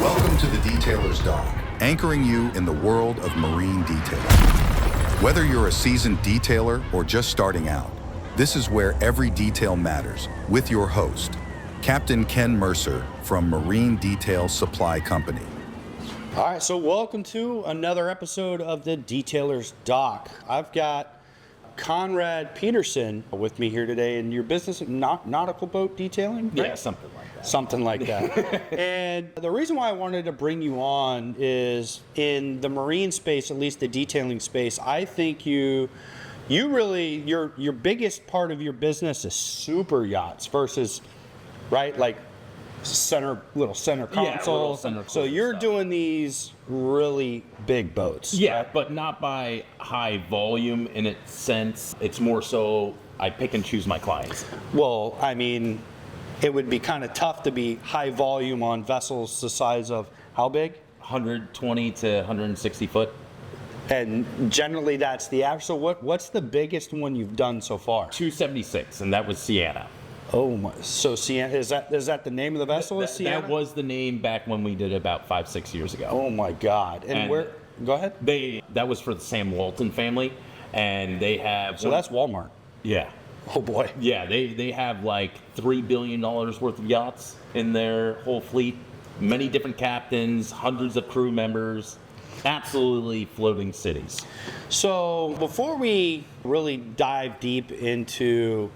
Welcome to the Detailer's Dock, anchoring you in the world of marine detailing. Whether you're a seasoned detailer or just starting out, this is where every detail matters, with your host, Captain Ken Mercer from Marine Detail Supply Company. All right, so welcome to another episode of the Detailer's Dock. I've got Conrad Peterson with me here today in your business, nautical boat detailing? Right? Yeah, something like that. Something like that. And the reason why I wanted to bring you on is in the marine space, at least the detailing space, I think you really, your biggest part of your business is super yachts versus, right, like little center console. So you're doing these really big boats. Yeah, right? but not by high volume in its sense. It's more so I pick and choose my clients. Well, I mean, it would be kind of tough to be high volume on vessels the size of how big? 120 to 160 foot. And generally that's the average. So what's the biggest one you've done so far? 276, and that was Sienna. Oh my! So Sienna, is that the name of the vessel? Sienna? That was the name back when we did it about 5-6 years ago. Oh my God! And where? Go ahead. That was for the Sam Walton family, and they have. So that's Walmart. Yeah. Oh boy. Yeah, they have like $3 billion worth of yachts in their whole fleet. Many different captains, hundreds of crew members. Absolutely floating cities. So before we really dive deep into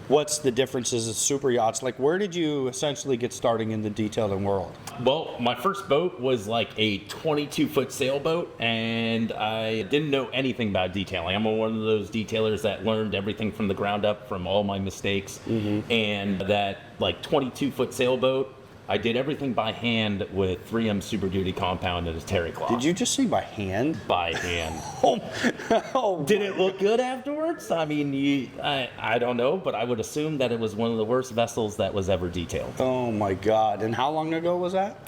what's the differences of super yachts, like where did you essentially get starting in the detailing world? Well, my first boat was like a 22-foot sailboat, and I didn't know anything about detailing. I'm one of those detailers that learned everything from the ground up from all my mistakes. Mm-hmm. And that like 22-foot sailboat, I did everything by hand with 3M Super Duty compound and a terry cloth. Did you just say by hand? By hand. Oh, did it look good afterwards? I mean, I don't know, but I would assume that it was one of the worst vessels that was ever detailed. Oh my God. And how long ago was that?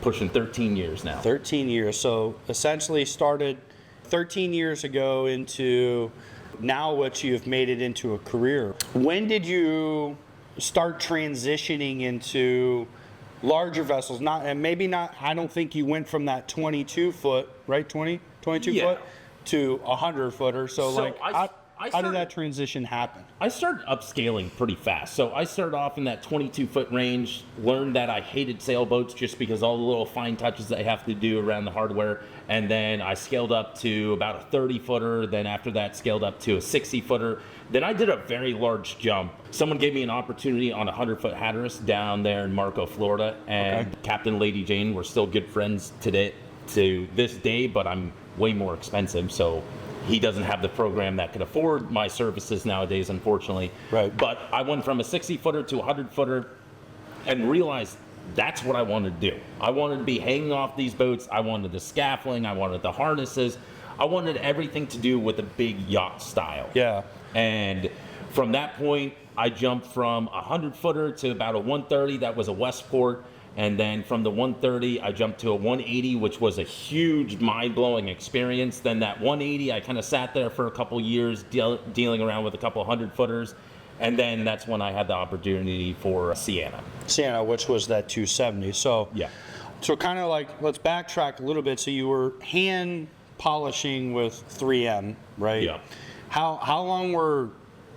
Pushing 13 years now. 13 years. So essentially started 13 years ago into now what you've made it into a career. When did you start transitioning into larger vessels? I don't think you went from that 22 foot, right? 22 yeah. foot to 100 footer. So how did that transition happen? I started upscaling pretty fast. So I started off in that 22-foot range, learned that I hated sailboats just because all the little fine touches that I have to do around the hardware. And then I scaled up to about a 30-footer. Then after that, scaled up to a 60-footer. Then I did a very large jump. Someone gave me an opportunity on a 100-foot Hatteras down there in Marco, Florida. And Captain Lady Jane, we're still good friends to this day, but I'm way more expensive. So he doesn't have the program that could afford my services nowadays, unfortunately. Right. But I went from a 60-footer to a 100-footer and realized that's what I wanted to do. I wanted to be hanging off these boats. I wanted the scaffolding. I wanted the harnesses. I wanted everything to do with a big yacht style. Yeah. And from that point, I jumped from a 100-footer to about a 130. That was a Westport. And then from the 130, I jumped to a 180, which was a huge, mind-blowing experience. Then that 180, I kind of sat there for a couple years dealing around with a couple 100-footers. And then that's when I had the opportunity for Sienna. Sienna, which was that 270. So, yeah. So kind of like, let's backtrack a little bit. So you were hand polishing with 3M, right? Yeah. How long were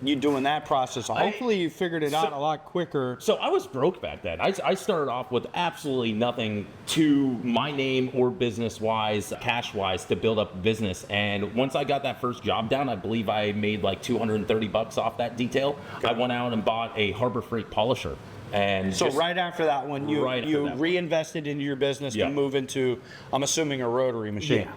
you doing that process? Hopefully you figured it out a lot quicker. So I was broke back then. I started off with absolutely nothing to my name or business-wise, cash-wise, to build up a business. And once I got that first job down, I believe I made like $230 off that detail. Okay. I went out and bought a Harbor Freight polisher. And so right after that one, you reinvested into your business to move into, I'm assuming, a rotary machine. Yeah.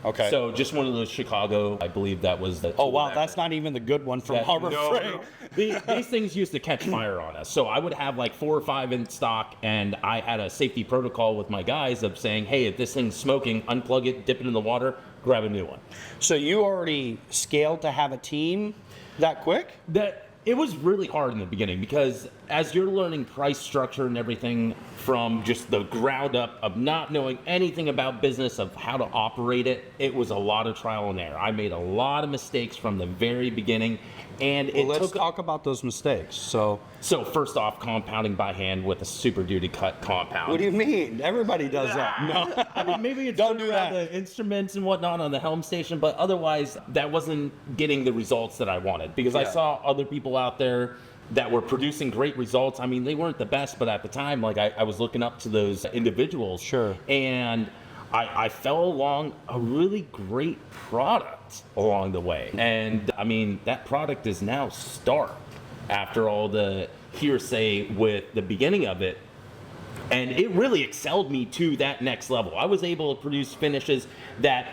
Okay. So just one of those Chicago, I believe that was the. Oh wow, that's not even the good one from Harbor Freight. No. These things used to catch fire on us. So I would have like 4 or 5 in stock, and I had a safety protocol with my guys of saying, hey, if this thing's smoking, unplug it, dip it in the water, grab a new one. So you already scaled to have a team that quick? It was really hard in the beginning because as you're learning price structure and everything from just the ground up of not knowing anything about business, of how to operate it, it was a lot of trial and error. I made a lot of mistakes from the very beginning, and Let's talk about those mistakes. So first off, compounding by hand with a Super Duty cut compound. what do you mean? Everybody does that. No, I mean, maybe it's Don't good do around that. the instruments and whatnot on the helm station, but otherwise that wasn't getting the results that I wanted because I Yeah. saw other people out there that were producing great results. I mean, they weren't the best, but at the time, like I was looking up to those individuals. Sure. And I fell along a really great product along the way. And I mean, that product is now stark after all the hearsay with the beginning of it. And it really excelled me to that next level. I was able to produce finishes that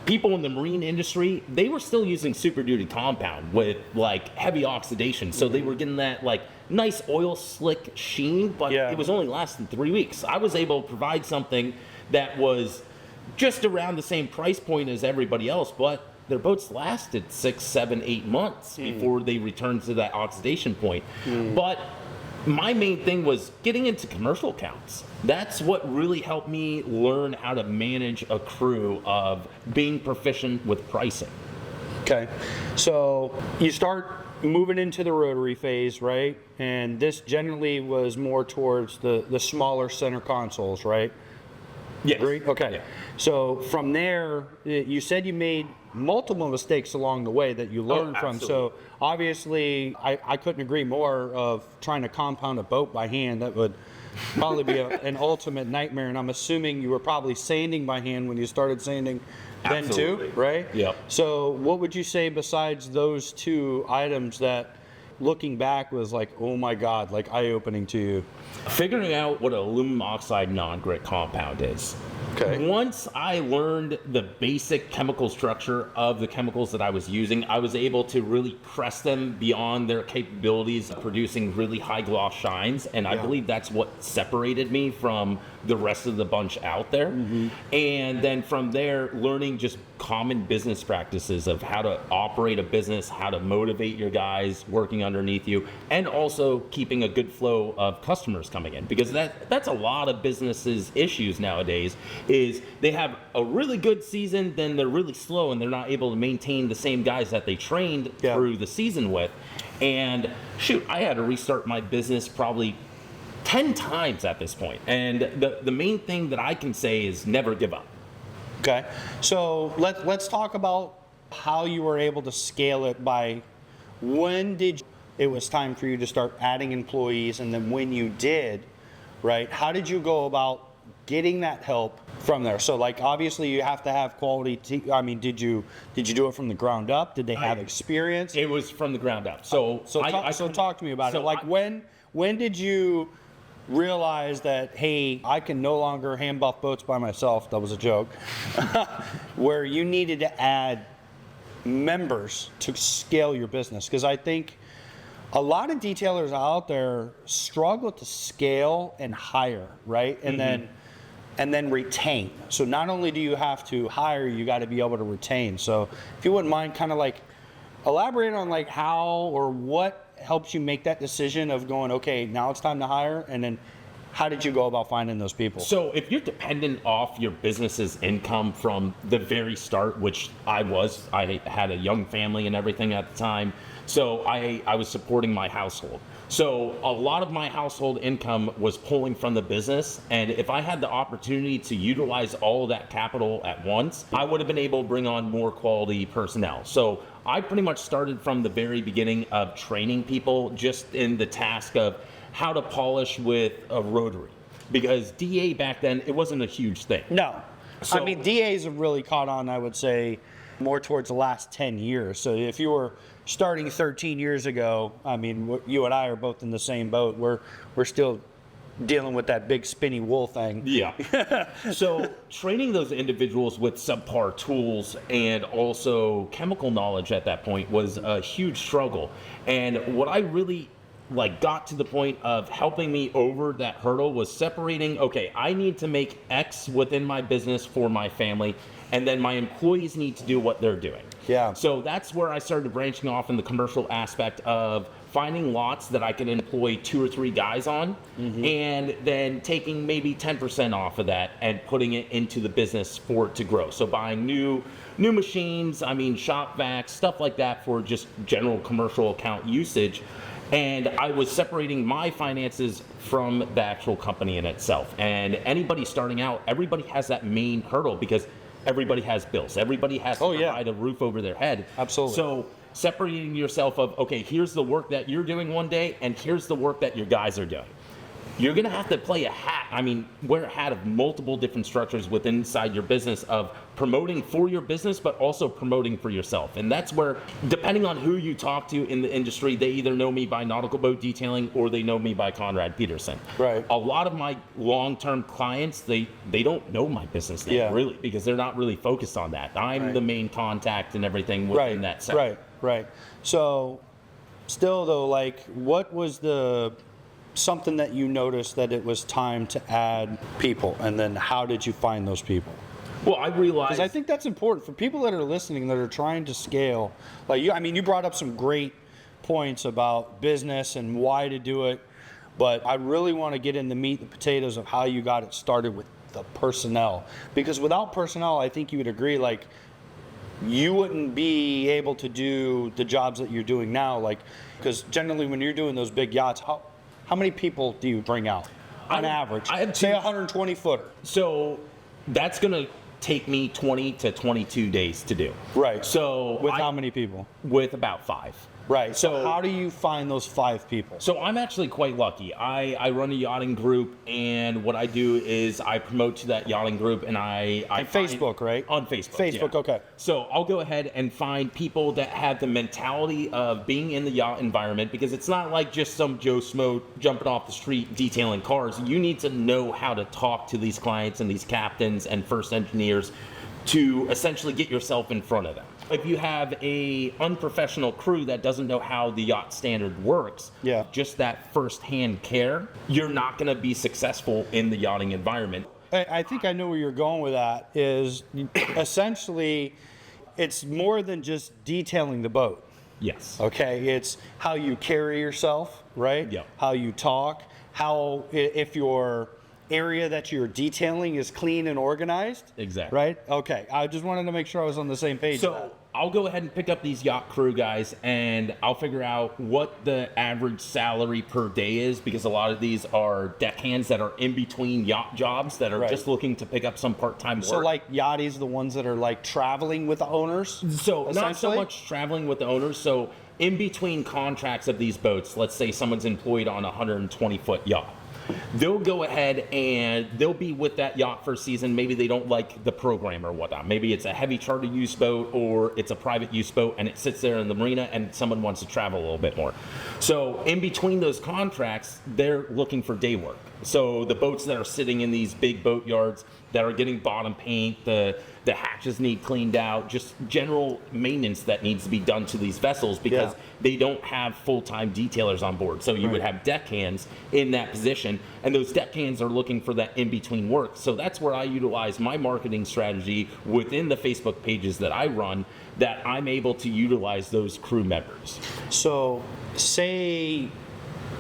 people in the marine industry, they were still using Super Duty compound with like heavy oxidation. So they were getting that like nice oil slick sheen, but Yeah. it was only lasting 3 weeks. I was able to provide something that was just around the same price point as everybody else, but their boats lasted 6, 7, 8 months before they returned to that oxidation point. But my main thing was getting into commercial accounts. That's what really helped me learn how to manage a crew of being proficient with pricing. Okay, so you start moving into the rotary phase, right? And this generally was more towards the smaller center consoles, right? Yes. Agreed? Okay. Yeah. So from there, you said you made multiple mistakes along the way that you learned from. absolutely. So obviously, I couldn't agree more of trying to compound a boat by hand. That would probably be an ultimate nightmare. And I'm assuming you were probably sanding by hand when you started sanding then Absolutely. too, right? Yep. So what would you say besides those two items that looking back was like, oh my God, like eye-opening to you? Figuring out what an aluminum oxide non-grit compound is. Okay. Once I learned the basic chemical structure of the chemicals that I was using, I was able to really press them beyond their capabilities of producing really high gloss shines. And I Yeah. believe that's what separated me from the rest of the bunch out there. And then from there, learning just common business practices of how to operate a business, how to motivate your guys working underneath you, and also keeping a good flow of customers coming in, because that's a lot of businesses' issues nowadays. Is they have a really good season, then they're really slow and they're not able to maintain the same guys that they trained Yeah. through the season with. And shoot, I had to restart my business probably 10 times at this point. And the main thing that I can say is never give up. Okay, so let's talk about how you were able to scale it. By when did it was time for you to start adding employees, and then when you did, right, how did you go about getting that help from there? So like obviously you have to have quality I mean, did you do it from the ground up? Did they have experience? It was from the ground up. So Talk to me about so it. Like when did you realize that, hey, I can no longer hand buff boats by myself? That was a joke. Where you needed to add members to scale your business? Because I think a lot of detailers out there struggle to scale and hire, right? And then retain. So not only do you have to hire, you got to be able to retain. So if you wouldn't mind kind of like elaborate on like how or what helps you make that decision of going, okay, now it's time to hire, and then how did you go about finding those people? So if you're dependent off your business's income from the very start, which I had a young family and everything at the time, so I was supporting my household. So a lot of my household income was pulling from the business, and if I had the opportunity to utilize all of that capital at once, I would have been able to bring on more quality personnel. So I pretty much started from the very beginning of training people just in the task of how to polish with a rotary, because DA back then, it wasn't a huge thing. No. So- I mean, DAs have really caught on, I would say, more towards the last 10 years. So if you were starting 13 years ago, I mean, you and I are both in the same boat. We're still dealing with that big spinny wool thing. Yeah. So training those individuals with subpar tools and also chemical knowledge at that point was a huge struggle. And what I really got to the point of helping me over that hurdle was separating, okay, I need to make X within my business for my family, and then my employees need to do what they're doing. Yeah. So that's where I started branching off in the commercial aspect of finding lots that I can employ 2 or 3 guys on, and then taking maybe 10% off of that and putting it into the business for it to grow. So buying new machines, shop vacs, stuff like that for just general commercial account usage. And I was separating my finances from the actual company in itself. And anybody starting out, everybody has that main hurdle because everybody has bills. Everybody has to provide a roof over their head. Absolutely. So separating yourself of, okay, here's the work that you're doing one day, and here's the work that your guys are doing. You're going to have to play a hat. Wear a hat of multiple different structures within inside your business of promoting for your business, but also promoting for yourself. And that's where, depending on who you talk to in the industry, they either know me by nautical boat detailing or they know me by Conrad Peterson. Right. A lot of my long-term clients, they don't know my business name really, because they're not really focused on that. I'm the main contact and everything within that sector. Right. So still though, like, what was something that you noticed that it was time to add people, and then how did you find those people? Well, I realized, because I think that's important for people that are listening that are trying to scale. Like you brought up some great points about business and why to do it, but I really want to get in the meat and potatoes of how you got it started with the personnel. Because without personnel, I think you would agree, like, you wouldn't be able to do the jobs that you're doing now. Like, because generally when you're doing those big yachts, how many people do you bring out on average? I have say 120 footer. So that's going to take me 20 to 22 days to do. Right. So with how many people? With about 5. Right. So how do you find those 5 people? So I'm actually quite lucky. I run a yachting group, and what I do is I promote to that yachting group, and I Facebook, right? On Facebook. Facebook, yeah. Okay. So I'll go ahead and find people that have the mentality of being in the yacht environment, because it's not like just some Joe Smo jumping off the street detailing cars. You need to know how to talk to these clients and these captains and first engineers to essentially get yourself in front of them. If you have a unprofessional crew that doesn't know how the yacht standard works, just that first-hand care, you're not going to be successful in the yachting environment. I think I know where you're going with that. Is essentially, it's more than just detailing the boat. Yes. Okay, it's how you carry yourself, right? Yeah. How you talk, if your area that you're detailing is clean and organized. Exactly. Right? Okay. I just wanted to make sure I was on the same page. So I'll go ahead and pick up these yacht crew guys, and I'll figure out what the average salary per day is, because a lot of these are deckhands that are in between yacht jobs that are just looking to pick up some part-time work. So like yachties, the ones that are like traveling with the owners? So not so much traveling with the owners. So in between contracts of these boats, let's say someone's employed on a 120-foot yacht. They'll go ahead and they'll be with that yacht for a season. Maybe they don't like the program or whatnot. Maybe it's a heavy charter use boat, or it's a private use boat, and it sits there in the marina and someone wants to travel a little bit more. So in between those contracts, they're looking for day work. So the boats that are sitting in these big boat yards that are getting bottom paint, the hatches need cleaned out, just general maintenance that needs to be done to these vessels, because they don't have full-time detailers on board. So you would have deckhands in that position, and those deckhands are looking for that in-between work. So that's where I utilize my marketing strategy within the Facebook pages that I run, that I'm able to utilize those crew members. So say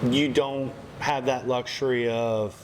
you don't have that luxury of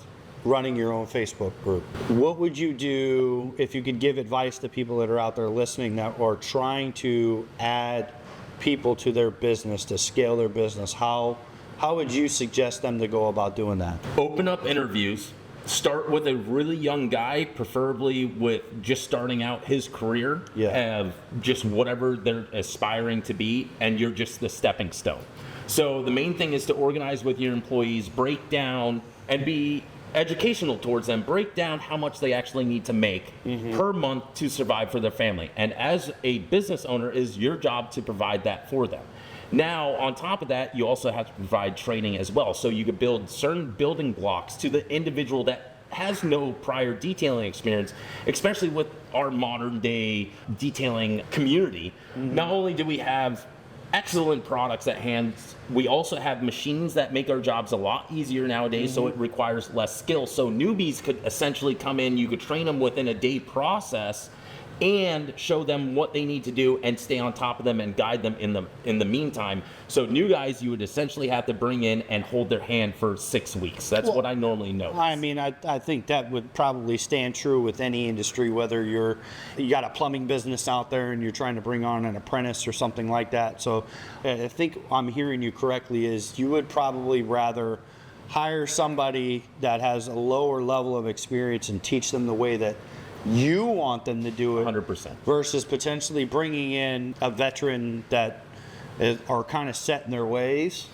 running your own Facebook group. What would you do if you could give advice to people that are out there listening that are trying to add people to their business, to scale their business? How would you suggest them to go about doing that? Open up interviews. Start with a really young guy, preferably with just starting out his career, of just whatever they're aspiring to be, and you're just the stepping stone. So the main thing is to organize with your employees, break down, and be educational towards them. Break down how much they actually need to make per month to survive for their family. And as a business owner, it is your job to provide that for them. Now, on top of that, you also have to provide training as well. So you could build certain building blocks to the individual that has no prior detailing experience, especially with our modern day detailing community. Not only do we have excellent products at hand, we also have machines that make our jobs a lot easier nowadays, so it requires less skill. So newbies could essentially come in, you could train them within a day process, and show them what they need to do and stay on top of them and guide them in the meantime. So new guys, you would essentially have to bring in and hold their hand for 6 weeks. That's what I normally know. I mean, I think that would probably stand true with any industry, whether you got a plumbing business out there and you're trying to bring on an apprentice or something like that. So I think I'm hearing you correctly is you would probably rather hire somebody that has a lower level of experience and teach them the way that you want them to do it 100%. versus potentially bringing in a veteran that are kind of set in their ways.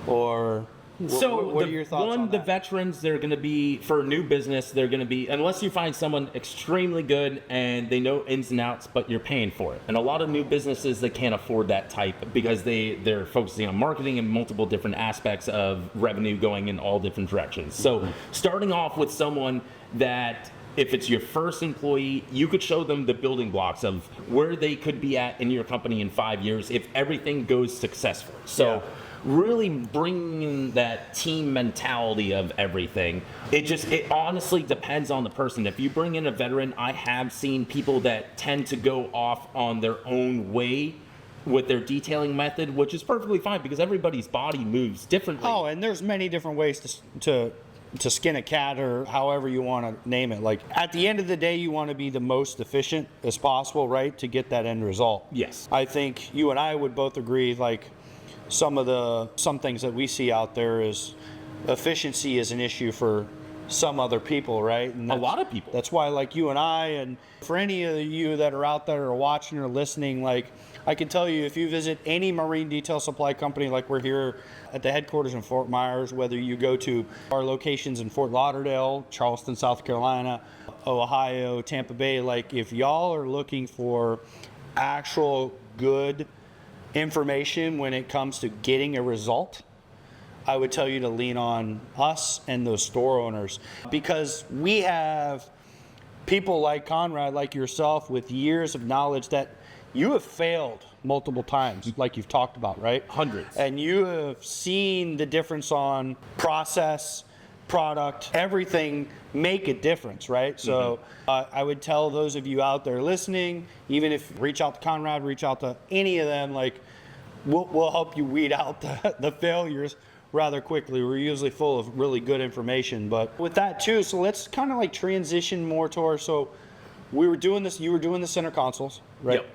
Or what are your thoughts on the that? veterans, they're going to be, for a new business, they're going to be, unless you find someone extremely good and they know ins and outs, but you're paying for it. And a lot of new businesses, they can't afford that type because they're focusing on marketing and multiple different aspects of revenue going in all different directions. So starting off with someone that, if it's your first employee, you could show them the building blocks of where they could be at in your company in 5 years if everything goes successfully. So really bringing that team mentality of everything. It honestly depends on the person. If you bring in a veteran, I have seen people that tend to go off on their own way with their detailing method, which is perfectly fine because everybody's body moves differently. Oh, and there's many different ways to skin a cat or however you want to name it. Like at the end of the day, you want to be the most efficient as possible, right? To get that end result. Yes. I think you and I would both agree, like some things that we see out there is efficiency is an issue for some other people, right? And a lot of people. That's why, like you and I, and for any of you that are out there or watching or listening, like I can tell you, if you visit any marine detail supply company, like we're here at the headquarters in Fort Myers, whether you go to our locations in Fort Lauderdale, Charleston, South Carolina, Ohio, Tampa Bay, like if y'all are looking for actual good information when it comes to getting a result, I would tell you to lean on us and those store owners, because we have people like Conrad, like yourself, with years of knowledge that you have failed multiple times, like you've talked about, right? Hundreds. And you have seen the difference on process, product, everything make a difference, right? So I would tell those of you out there listening, even if reach out to Conrad, reach out to any of them, like we'll help you weed out the failures rather quickly. We're usually full of really good information. But with that too, so let's kind of like transition more towards, so we were doing this, you were doing the center consoles, right? Yep.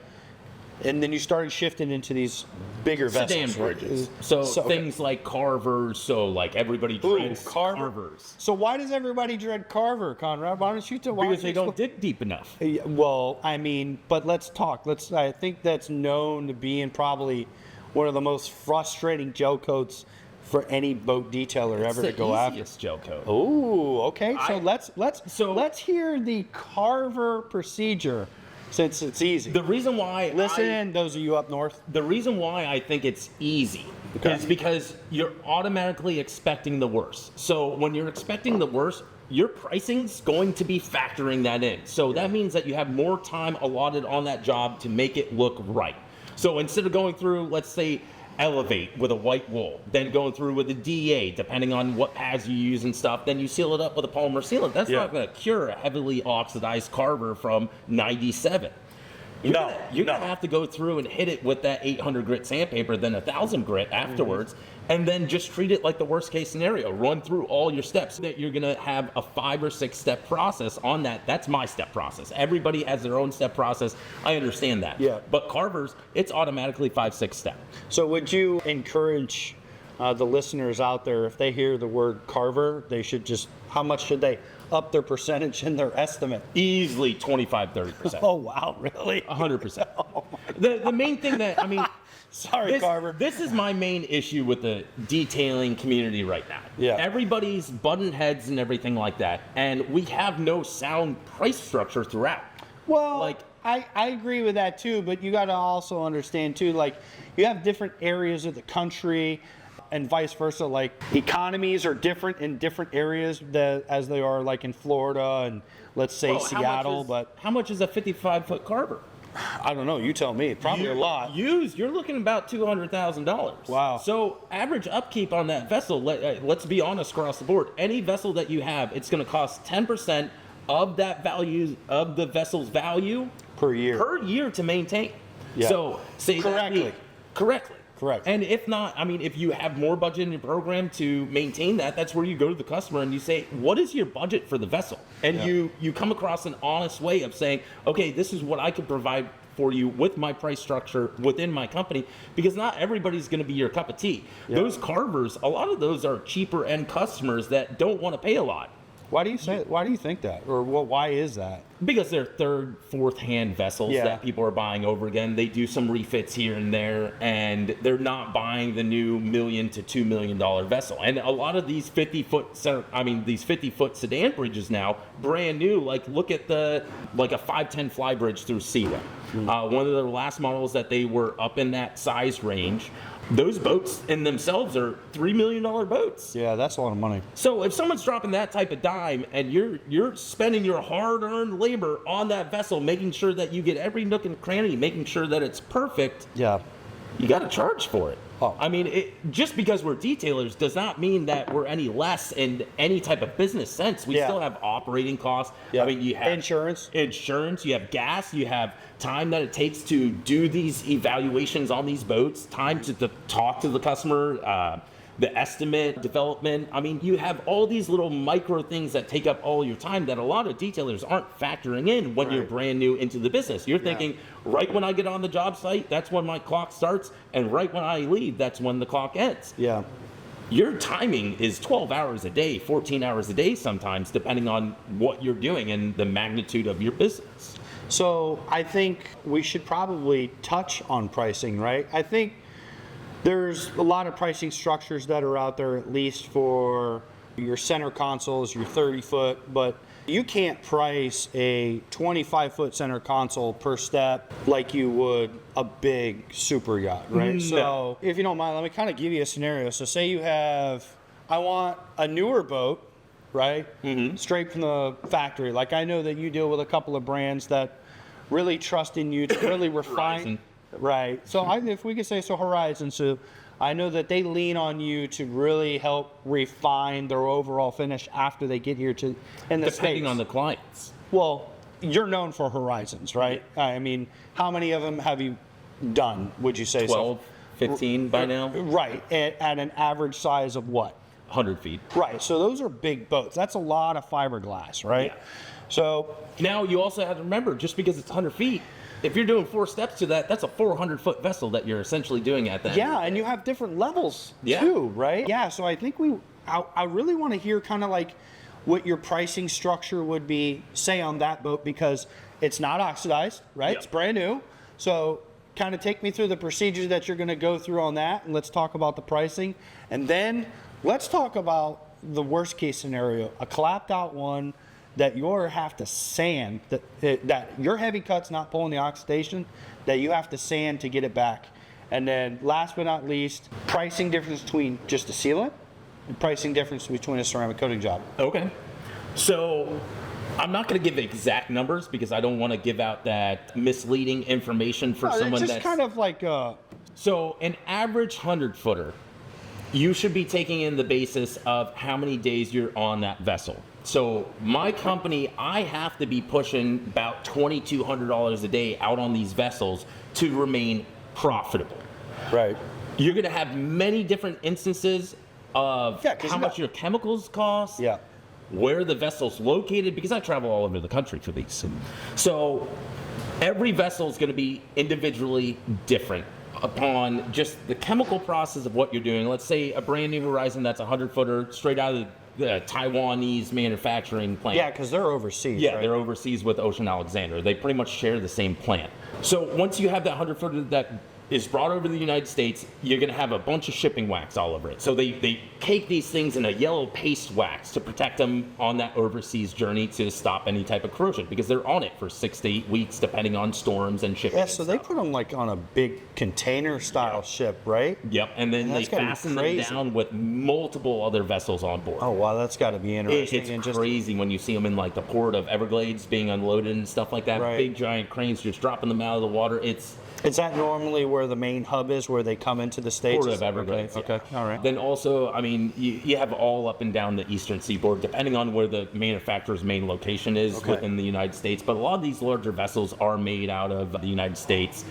And then you started shifting into these bigger Sedan vessels. Right? bridges. So things like carvers, so like everybody dreads carvers. So why does everybody dread carver, Conrad? Why don't you tell? Because they don't dig deep enough. Well, I mean, but let's talk. I think that's known to being probably one of the most frustrating gel coats for any boat detailer ever to go after. It's the easiest gel coat. Oh, okay. So let's hear the carver procedure, since it's easy. The reason why Listen, those of you up north. The reason why I think it's easy is because you're automatically expecting the worst. So when you're expecting the worst, your pricing's going to be factoring that in. So that means that you have more time allotted on that job to make it look right. So instead of going through, let's say, Elevate with a white wool, then going through with a DA, depending on what pads you use and stuff, then you seal it up with a polymer sealant. That's not going to cure a heavily oxidized carver from 97. You're gonna have to go through and hit it with that 800 grit sandpaper, then 1000 grit afterwards, and then just treat it like the worst case scenario. Run through all your steps. That you're gonna have a 5 or 6 step process on that. That's my step process. Everybody has their own step process. I understand that. Yeah. But carvers, it's automatically 5-6 step. So would you encourage the listeners out there, if they hear the word carver, they should just, how much should they up their percentage in their estimate? Easily 25-30%. Oh, wow, really? 100%. The main thing that, I mean, sorry, Carver. This is my main issue with the detailing community right now. Yeah. Everybody's button heads and everything like that, and we have no sound price structure throughout. Well, like, I agree with that too, but you got to also understand too, like you have different areas of the country and vice versa. Like economies are different in different areas as they are like in Florida and let's say Seattle. How much is a 55-foot carver? I don't know. You tell me. Probably a lot. Used, you're looking about $200,000. Wow. So average upkeep on that vessel, let's be honest across the board, any vessel that you have, it's going to cost 10% of that value, of the vessel's value, per year. Per year to maintain. Yeah. So say Correctly. Correctly. Correct. And if not, I mean, if you have more budget in your program to maintain that, that's where you go to the customer and you say, what is your budget for the vessel? And you come across an honest way of saying, okay, this is what I can provide for you with my price structure within my company, because not everybody's going to be your cup of tea. Yeah. Those carvers, a lot of those are cheaper end customers that don't want to pay a lot. Why do you think that? Or why is that? Because they're third, fourth hand vessels Yeah. that people are buying over again. They do some refits here and there, and they're not buying the new $1 million to $2 million vessel. And a lot of these 50-foot sedan bridges now, brand new. Like look at a 510 fly bridge through Seaway. One of the last models that they were up in that size range. Those boats in themselves are $3 million boats. Yeah, that's a lot of money. So if someone's dropping that type of dime and you're spending your hard-earned labor on that vessel, making sure that you get every nook and cranny, making sure that it's perfect, Yeah. you got to charge for it. Oh. I mean, just because we're detailers does not mean that we're any less in any type of business sense. We Yeah. still have operating costs. Yeah. I mean, you have Insurance, you have gas, you have time that it takes to do these evaluations on these boats, time to talk to the customer, the estimate, development. I mean, you have all these little micro things that take up all your time that a lot of detailers aren't factoring in when you're Right. brand new into the business. You're thinking, right when I get on the job site, that's when my clock starts, and right when I leave, that's when the clock ends. Yeah. Your timing is 12 hours a day, 14 hours a day sometimes, depending on what you're doing and the magnitude of your business. So I think we should probably touch on pricing, right? I think there's a lot of pricing structures that are out there, at least for your center consoles, your 30-foot, but you can't price a 25-foot center console per step like you would a big super yacht, right? No. So if you don't mind, let me kind of give you a scenario. So say you have, I want a newer boat, right? Straight from the factory. Like I know that you deal with a couple of brands that really trust in you to really refine. Horizon. Right. So if we could say so, Horizon. So I know that they lean on you to really help refine their overall finish after they get here to in the Depending States. on the clients. Well, you're known for Horizons, right? I mean, how many of them have you done? Would you say 12, 15 by now? Right. At an average size of what? 100 feet. Right. So those are big boats. That's a lot of fiberglass, right? Yeah. So Now, you also have to remember, just because it's 100 feet, if you're doing 4 steps to that, that's a 400-foot vessel that you're essentially doing at that. yeah, and you have different levels Yeah. too, right? Yeah, so I think I really want to hear kind of like what your pricing structure would be, say on that boat, because it's not oxidized, right? Yep. It's brand new. So kind of take me through the procedures that you're going to go through on that, and let's talk about the pricing. And then let's talk about the worst case scenario, a clapped out one that you have to sand, that your heavy cut's not pulling the oxidation, that you have to sand to get it back. And then last but not least, pricing difference between just a sealant and pricing difference between a ceramic coating job. Okay. So I'm not going to give exact numbers because I don't want to give out that misleading information for someone It's just that's kind of like, So an average 100-footer, you should be taking in the basis of how many days you're on that vessel. So my company, I have to be pushing about $2,200 a day out on these vessels to remain profitable. right. You're going to have many different instances of 'cause how you much got- your chemicals cost, Yeah. where the vessel's located, because I travel all over the country for these. So every vessel is going to be individually different upon just the chemical process of what you're doing. Let's say a brand new Horizon that's a 100-footer straight out of the Taiwanese manufacturing plant. Yeah, because they're overseas, Yeah, right? they're overseas with Ocean Alexander. They pretty much share the same plant. So once you have that 100-footer that is brought over to the United States, you're going to have a bunch of shipping wax all over it. So they cake these things in a yellow paste wax to protect them on that overseas journey to stop any type of corrosion, because they're on it for 6 to 8 weeks depending on storms and shipping. Yeah, so they put them like on a big container style ship, right? Yep, and then That's they gotta be fasten them crazy. down with multiple other vessels on board. Oh, wow, that's got to be interesting. It's and just crazy when you see them in like the port of Everglades being unloaded and stuff like that. Right. Big giant cranes just dropping them out of the water. Is that normally where the main hub is, where they come into the States? Port of Everglades. Okay. All right. Then also, I mean, you have all up and down the eastern seaboard, depending on where the manufacturer's main location is within the United States. But a lot of these larger vessels are made out of the United States,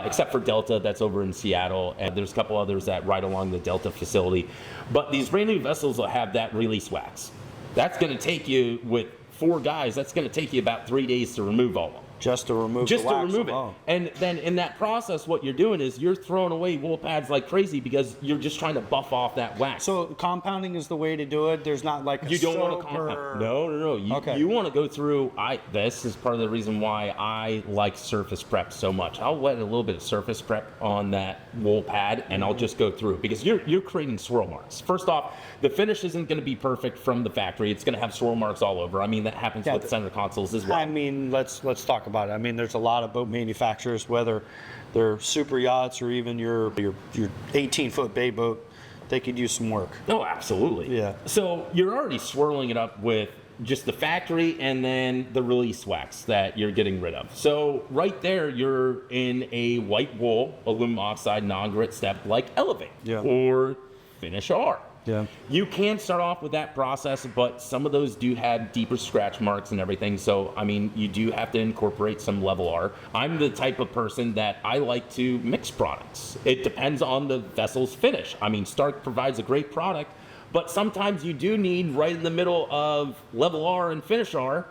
except for Delta, that's over in Seattle, and there's a couple others that ride along the Delta facility. But these brand new vessels will have that release wax. That's going to take you, with 4 guys, that's going to take you about 3 days to remove all of them. Just to remove Just the to wax remove it. alone. And then in that process, what you're doing is you're throwing away wool pads like crazy because you're just trying to buff off that wax. So compounding is the way to do it? There's not like a You don't want to soap compound. or- No. You want to go through. This is part of the reason why I like surface prep so much. I'll wet a little bit of surface prep on that wool pad, and I'll just go through because you're creating swirl marks. First off, the finish isn't going to be perfect from the factory. It's going to have swirl marks all over. I mean, that happens with center consoles as well. I mean, let's talk about it. I mean, there's a lot of boat manufacturers, whether they're super yachts or even your 18-foot bay boat, they could use some work. Oh, absolutely. Yeah. So you're already swirling it up with just the factory and then the release wax that you're getting rid of. So right there, you're in a white wool aluminum oxide non-grit step like Elevate or Finish R. Yeah. You can start off with that process, but some of those do have deeper scratch marks and everything. So, I mean, you do have to incorporate some level R. I'm the type of person that I like to mix products. It depends on the vessel's finish. I mean, Stark provides a great product, but sometimes you do need right in the middle of level R and finish R.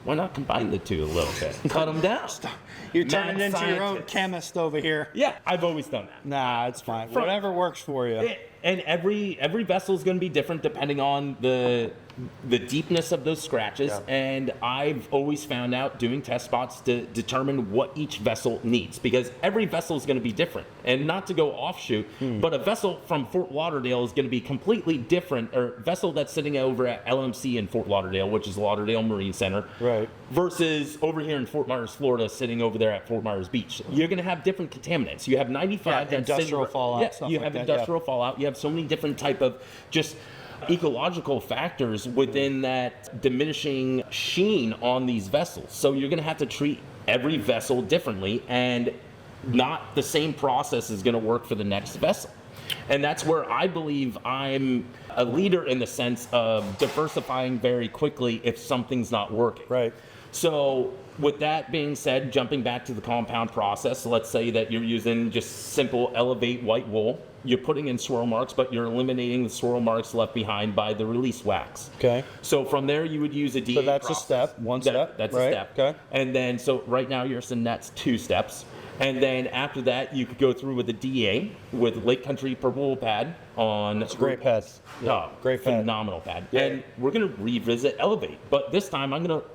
Why not combine the two a little bit? Cut them down. You're turning Mad into your own scientist. chemist over here. Yeah, I've always done that. Nah, it's fine. Whatever works for you. And every vessel is going to be different depending on the deepness of those scratches. Yeah. And I've always found out doing test spots to determine what each vessel needs, because every vessel is going to be different. And not to go offshoot, but a vessel from Fort Lauderdale is going to be completely different, or vessel that's sitting over at LMC in Fort Lauderdale, which is Lauderdale Marine Center, Right. versus over here in Fort Myers, Florida, sitting over there at Fort Myers Beach. You're going to have different contaminants. You have 95 that's industrial sitting, fallout, Yeah, stuff you like have that, industrial fallout. You have so many different type of just ecological factors within that diminishing sheen on these vessels. So you're going to have to treat every vessel differently, and not the same process is going to work for the next vessel. And that's where I believe I'm a leader in the sense of diversifying very quickly if something's not working. Right. So with that being said, jumping back to the compound process, let's say that you're using just simple Elevate white wool. You're putting in swirl marks, but you're eliminating the swirl marks left behind by the release wax. Okay. So from there, you would use a DA So that's process. a step, one step. That's right? a step. Okay. And then, so right now you're saying that's 2 steps. And then after that, you could go through with the DA with Lake Country Purple pad on. It's a great pad. Oh, Great pad. phenomenal pad. Yeah. And we're going to revisit Elevate, but this time I'm going to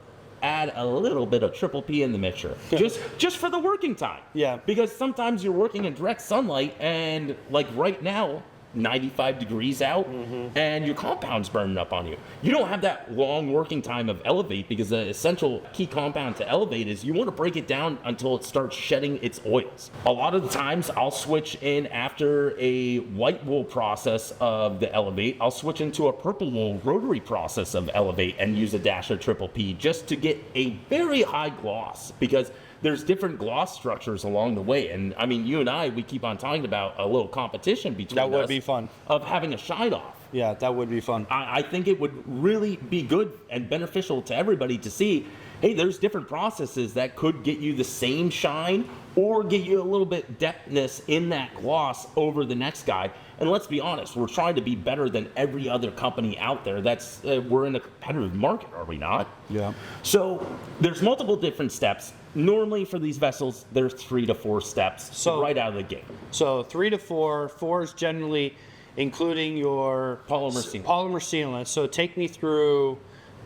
add a little bit of triple P in the mixture, just for the working time. Yeah. Because sometimes you're working in direct sunlight, and like right now, 95 degrees out, and your compound's burning up on you. You don't have that long working time of Elevate, because the essential key compound to Elevate is you want to break it down until it starts shedding its oils. A lot of the times I'll switch in after a white wool process of the Elevate, I'll switch into a purple wool rotary process of Elevate and use a dash of triple P just to get a very high gloss, because there's different gloss structures along the way. And I mean, you and I, we keep on talking about a little competition between That would us be fun. of having a shine off. Yeah, that would be fun. I think it would really be good and beneficial to everybody to see, hey, there's different processes that could get you the same shine or get you a little bit depthness in that gloss over the next guy. And let's be honest, we're trying to be better than every other company out there. That's we're in a competitive market, are we not? Yeah. So there's multiple different steps. Normally for these vessels, there's 3 to 4 steps So- right out of the gate. So 3 to 4. 4 is generally including your Polymer sealant. Polymer sealant. So take me through.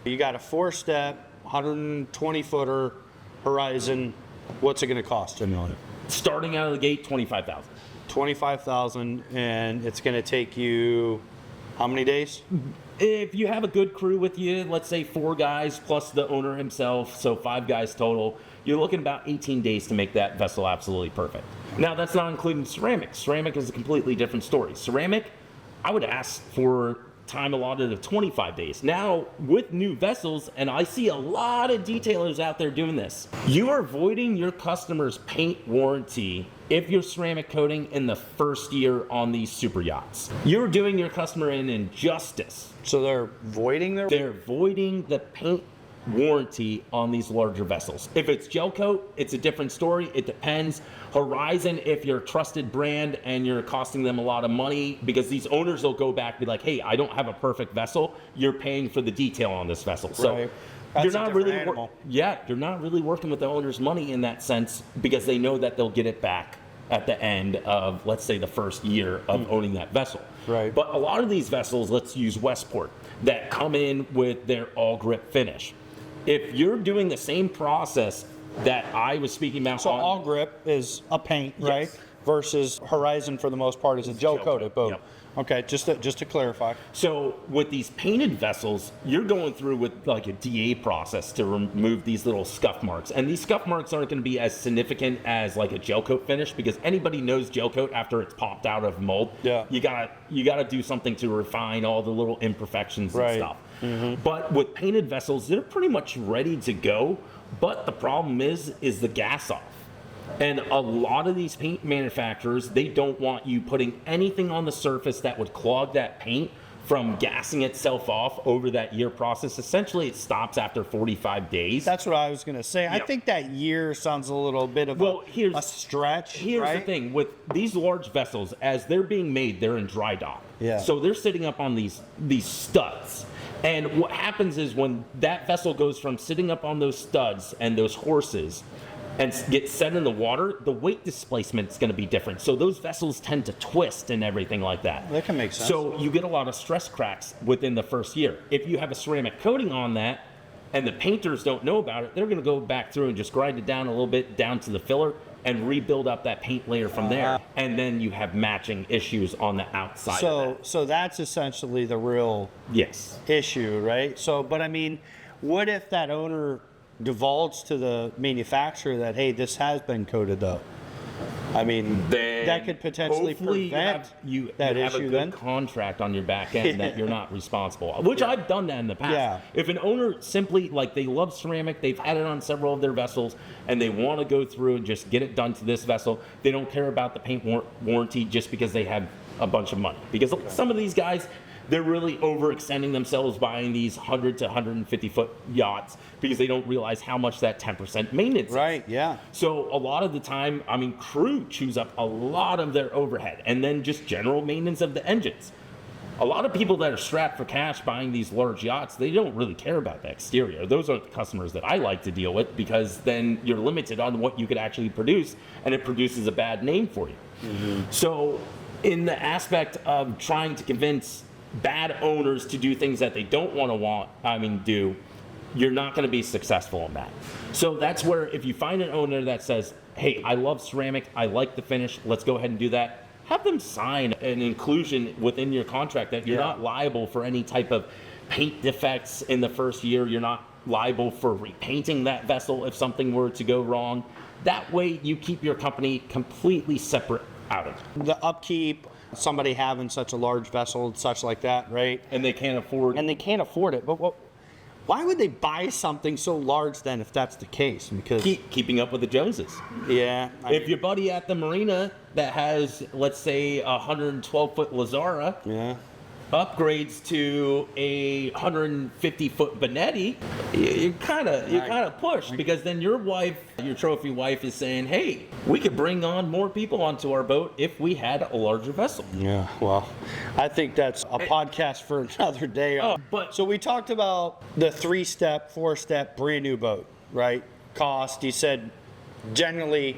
You got a 4-step, 120-footer horizon. What's it going to cost generally? Starting out of the gate, $25,000. $25,000, and it's going to take you how many days? If you have a good crew with you, let's say 4 guys plus the owner himself, so 5 guys total, you're looking about 18 days to make that vessel absolutely perfect. Now, that's not including ceramic. Ceramic is a completely different story. Ceramic, I would ask for time allotted of 25 days. Now, with new vessels, and I see a lot of detailers out there doing this, you are voiding your customer's paint warranty if you're ceramic coating in the first year on these super yachts. You're doing your customer an injustice. So they're voiding They're voiding the paint warranty on these larger vessels. If it's gel coat, it's a different story. It depends. Horizon, if you're a trusted brand and you're costing them a lot of money, because these owners will go back and be like, hey, I don't have a perfect vessel. You're paying for the detail on this vessel. So Right. That's you're a not different really animal. you're not really working with the owner's money in that sense, because they know that they'll get it back at the end of, let's say, the first year of owning that vessel. Right. But a lot of these vessels, let's use Westport, that come in with their all grip finish. If you're doing the same process that I was speaking about, So all grip is a paint, Yes. right? Versus Horizon for the most part is a gel coated boat. Yep. Okay, just to clarify. So with these painted vessels, you're going through with like a DA process to remove these little scuff marks. And these scuff marks aren't going to be as significant as like a gel coat finish, because anybody knows gel coat after it's popped out of mold. Yeah. You gotta do something to refine all the little imperfections and Right. stuff. But with painted vessels, they're pretty much ready to go. But the problem is the gas off. And a lot of these paint manufacturers, they don't want you putting anything on the surface that would clog that paint from gassing itself off over that year process. Essentially, it stops after 45 days. That's what I was going to say. I Yeah. think that year sounds a little bit of a stretch. Here's right? the thing with these large vessels, as they're being made, they're in dry dock. Yeah. So they're sitting up on these studs. And what happens is when that vessel goes from sitting up on those studs and those horses and gets set in the water, the weight displacement is going to be different. So those vessels tend to twist and everything like that. That can make sense. So you get a lot of stress cracks within the first year. If you have a ceramic coating on that and the painters don't know about it, they're going to go back through and just grind it down a little bit down to the filler and rebuild up that paint layer from there. And then you have matching issues on the outside of that. So that's essentially the real Yes. issue, right? So, but I mean, what if that owner divulged to the manufacturer that, hey, this has been coated up? I mean, Then that could potentially hopefully prevent you that have a issue good then. contract on your back end that you're not responsible, which I've done that in the past. Yeah. If an owner simply, like, they love ceramic, they've had it on several of their vessels, and they want to go through and just get it done to this vessel, they don't care about the paint warranty just because they have a bunch of money. Because some of these guys, they're really overextending themselves buying these 100 to 150 foot yachts because they don't realize how much that 10% maintenance is. Right, yeah. So a lot of the time, I mean, crew chews up a lot of their overhead, and then just general maintenance of the engines. A lot of people that are strapped for cash buying these large yachts, they don't really care about the exterior. Those are the customers that I like to deal with, because then you're limited on what you could actually produce, and it produces a bad name for you. So in the aspect of trying to convince bad owners to do things that they don't do, you're not going to be successful in that. So that's where, if you find an owner that says, hey, I love ceramic, I like the finish, let's go ahead and do that, have them sign an inclusion within your contract that you're not liable for any type of paint defects in the first year. You're not liable for repainting that vessel if something were to go wrong. That way you keep your company completely separate out of it. The upkeep, somebody having such a large vessel and such like that, right? And they can't afford And they can't afford it. But why would they buy something so large then if that's the case? Because keeping up with the Joneses. yeah, If your buddy at the marina that has, let's say, a 112-foot Lazara yeah. upgrades to a 150-foot Benetti, you kind of push, because then your trophy wife is saying, hey, we could bring on more people onto our boat if we had a larger vessel. Yeah, well, I think that's a podcast for another day. So we talked about the 3-step, 4-step brand new boat, right? Cost, you said generally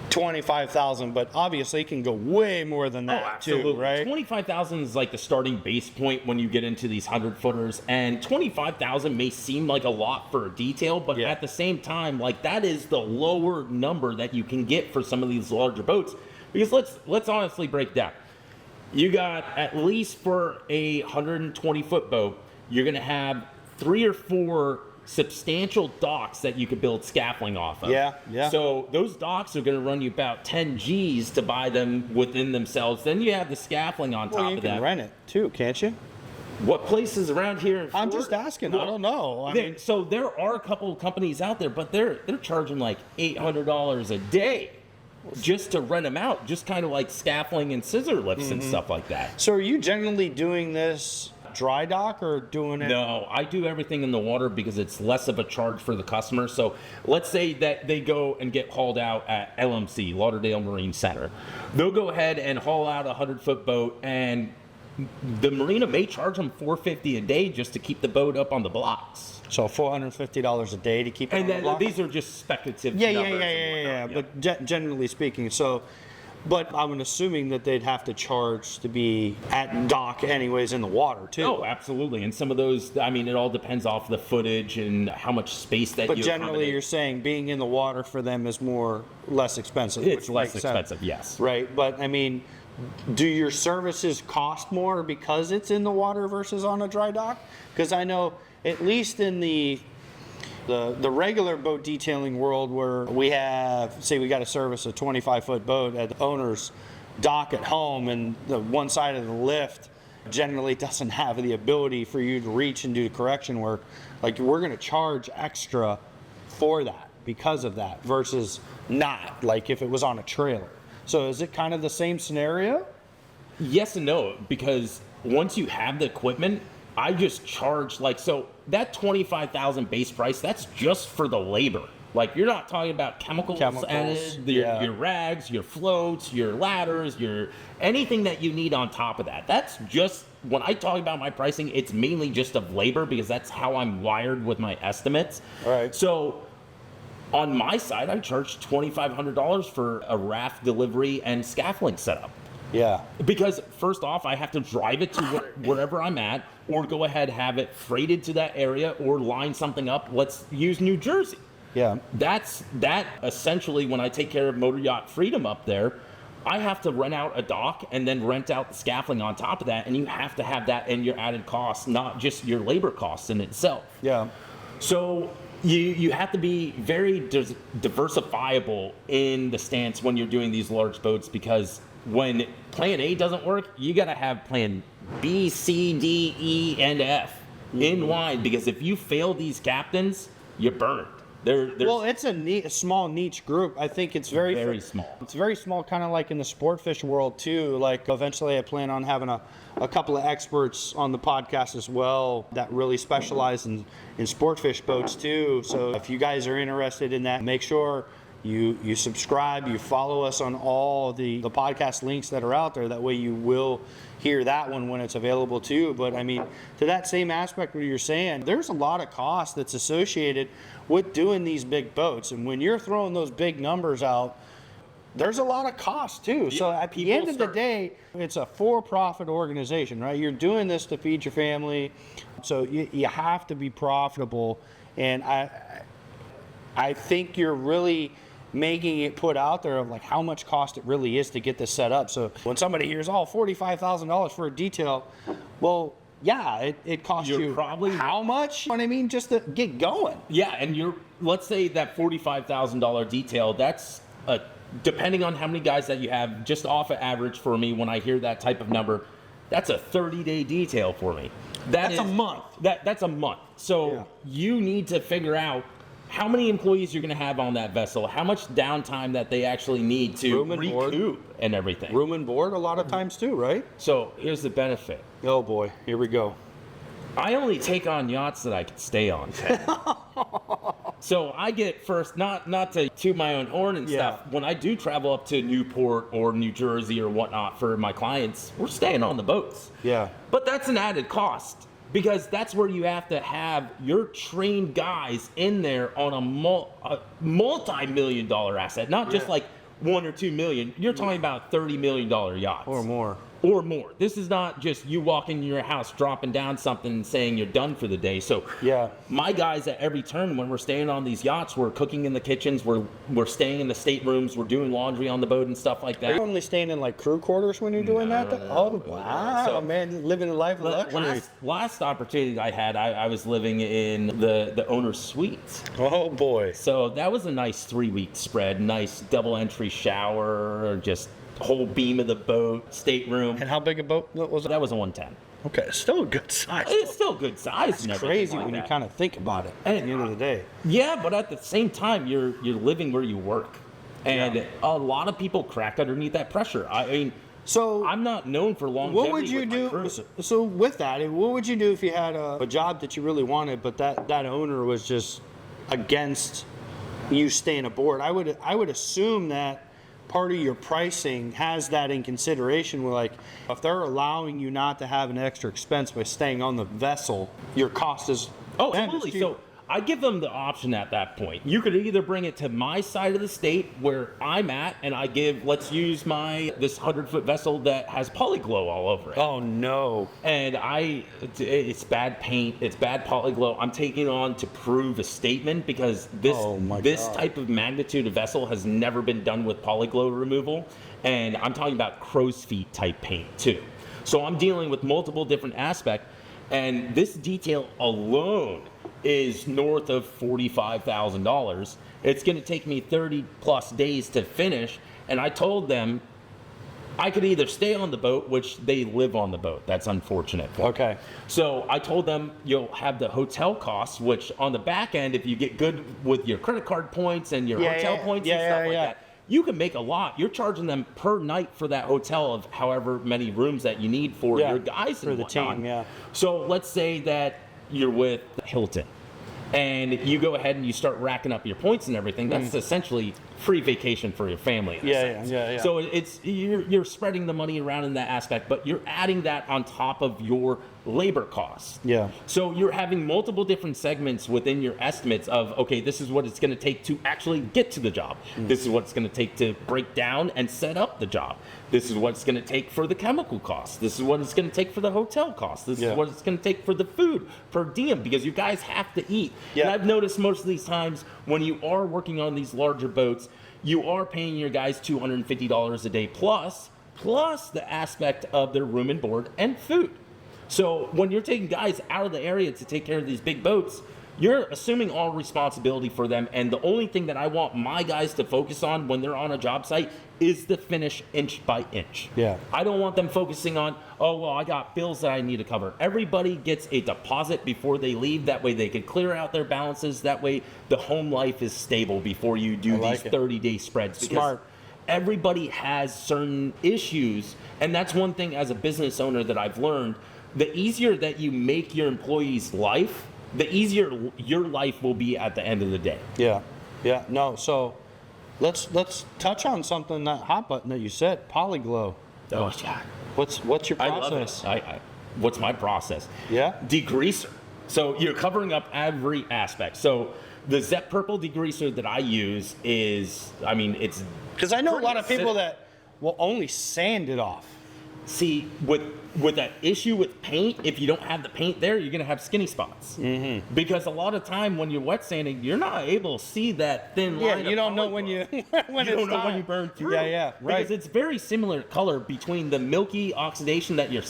$25,000, but obviously it can go way more than that too, right? $25,000 is like the starting base point when you get into these 100-footers, and $25,000 may seem like a lot for a detail, but at the same time, like, that is the lower number that you can get for some of these larger boats. Because let's honestly break down. You got, at least for a 120-foot boat, you're going to have 3 or 4 substantial docks that you could build scaffolding off of. Yeah. So those docks are going to run you about 10 G's to buy them within themselves. Then you have the scaffolding on top you of can that. rent it too, can't you? What places around here in Florida? I'm just asking. I don't know. I mean, so there are a couple of companies out there, but they're charging like $800 a day just to rent them out, just kind of like scaffolding and scissor lifts and stuff like that. so are you generally doing this dry dock or doing it? No, I do everything in the water because it's less of a charge for the customer. So let's say that they go and get hauled out at LMC, Lauderdale Marine Center. They'll go ahead and haul out a 100-foot boat, and the marina may charge them $450 a day just to keep the boat up on the blocks. So $450 a day to keep it And on the then block? these are just speculative Yeah. numbers and whatnot, But generally speaking, so, but I'm assuming that they'd have to charge to be at dock anyways in the water too. Oh, absolutely. And some of those, I mean, it all depends off the footage and how much space that But you generally, accommodate. you're saying being in the water for them is less expensive. It's which less makes sense. expensive, yes. Right, but I mean, do your services cost more because it's in the water versus on a dry dock? Because I know, at least in the regular boat detailing world, where we have, say we got to service a 25-foot boat at the owner's dock at home, and the one side of the lift generally doesn't have the ability for you to reach and do correction work, like we're going to charge extra for that because of that versus not, like if it was on a trailer. So is it kind of the same scenario? Yes and no, because once you have the equipment, I just charge so that $25,000 base price, that's just for the labor. Like, you're not talking about chemicals added, your rags, your floats, your ladders, anything that you need on top of that. That's just, when I talk about my pricing, it's mainly just of labor because that's how I'm wired with my estimates. All right. So on my side, I charge $2,500 for a raft delivery and scaffolding setup. Yeah. Because first off, I have to drive it to wherever I'm at, or go ahead, have it freighted to that area, or line something up. Let's use New Jersey. Yeah. That essentially, when I take care of Motor Yacht Freedom up there, I have to rent out a dock and then rent out the scaffolding on top of that, and you have to have that in your added costs, not just your labor costs in itself. Yeah. So you have to be very diversifiable in the stance when you're doing these large boats, because when plan A doesn't work, you got to have plan B, C, D, E, and F in line, because if you fail these captains, you're burned. Well, it's a small niche group. I think it's very small. It's very small, kind of like in the sport fish world too. Like eventually, I plan on having a couple of experts on the podcast as well that really specialize in sport fish boats too. So if you guys are interested in that, make sure you subscribe, you follow us on all the podcast links that are out there. That way you will hear that one when it's available too. But I mean, to that same aspect where you're saying, there's a lot of cost that's associated with doing these big boats. And when you're throwing those big numbers out, there's a lot of cost too. So at the end of the day, it's a for-profit organization, right? You're doing this to feed your family. So you have to be profitable. And I think you're really making it put out there of like how much cost it really is to get this set up. So when somebody hears, $45,000 for a detail, well, yeah, it costs you probably how much? You know what I mean? Just to get going. Yeah, and let's say that $45,000 detail, that's depending on how many guys that you have, just off of average for me, when I hear that type of number, that's a 30-day detail for me. That's a month. That's a month. So you need to figure out how many employees you're going to have on that vessel, how much downtime that they actually need to recoup and everything. Room and board a lot of times too, right? So here's the benefit. Oh boy, here we go. I only take on yachts that I can stay on, Ken. So I get first, not to toot my own horn and stuff, when I do travel up to Newport or New Jersey or whatnot for my clients, we're staying on the boats. Yeah. But that's an added cost, because that's where you have to have your trained guys in there on a multi-million-dollar asset, not just like $1 or $2 million. You're talking about $30 million yachts. Or more. Or more. This is not just you walking in your house, dropping down something and saying you're done for the day. So my guys at every turn, when we're staying on these yachts, we're cooking in the kitchens, we're staying in the staterooms, we're doing laundry on the boat and stuff like that. Are you only staying in like crew quarters when you're doing that? Oh, wow. So, man, living a life of luxury. Last opportunity I had, I was living in the owner's suite. Oh, boy. So that was a nice 3-week spread, nice double entry shower, just whole beam of the boat, stateroom. And how big a boat was it? That was a 110. Okay, still a good size. It's still good size. It's crazy when you kind of think about it. At the end of the day. Yeah, but at the same time, you're living where you work, and a lot of people crack underneath that pressure. I mean, so I'm not known for longevity. What would you do? So with that, what would you do if you had a job that you really wanted, but that owner was just against you staying aboard? I would assume that part of your pricing has that in consideration. Where, like, if they're allowing you not to have an extra expense by staying on the vessel, your cost is absolutely. So I give them the option at that point. You could either bring it to my side of the state where I'm at, and I give, let's use this 100-foot vessel that has polyglow all over it. Oh no! And it's bad paint, it's bad polyglow. I'm taking on to prove a statement because this type of magnitude of vessel has never been done with polyglow removal, and I'm talking about crow's feet type paint too. So I'm dealing with multiple different aspects, and this detail alone is north of $45,000. It's going to take me 30 plus days to finish, and I told them I could either stay on the boat, which they live on the boat. That's unfortunate. Okay. So I told them you'll have the hotel costs, which on the back end, if you get good with your credit card points and your hotel points and stuff like that, you can make a lot. You're charging them per night for that hotel of however many rooms that you need for your guys for the team. Yeah. So let's say that you're with Hilton, and you go ahead and you start racking up your points and everything. That's essentially free vacation for your family. Yeah. So you're spreading the money around in that aspect, but you're adding that on top of your labor costs. Yeah. So you're having multiple different segments within your estimates of, okay, this is what it's going to take to actually get to the job. This is what it's going to take to break down and set up the job. This is what it's going to take for the chemical costs. This is what it's going to take for the hotel costs. This is what it's going to take for the food per diem, because you guys have to eat. Yeah. And I've noticed most of these times when you are working on these larger boats, you are paying your guys $250 a day plus the aspect of their room and board and food. So when you're taking guys out of the area to take care of these big boats, you're assuming all responsibility for them. And the only thing that I want my guys to focus on when they're on a job site is the finish inch by inch. Yeah. I don't want them focusing on, oh, well, I got bills that I need to cover. Everybody gets a deposit before they leave. That way they can clear out their balances. That way the home life is stable before you do these 30-day spreads. Smart. Everybody has certain issues. And that's one thing as a business owner that I've learned. The easier that you make your employees' life, the easier your life will be at the end of the day. Yeah. No, so let's touch on something, that hot button that you said, polyglow. Oh, yeah. What's your process? I love it. What's my process? Yeah. Degreaser. So you're covering up every aspect. So the Zep Purple degreaser that I use is, it's... Because I know a lot of people that will only sand it off. See, with that issue with paint, if you don't have the paint there, you're going to have skinny spots. Mm-hmm. Because a lot of time when you're wet sanding, you're not able to see that thin line. Yeah, you don't know when you burn through. Yeah, right. Because it's very similar color between the milky oxidation that you're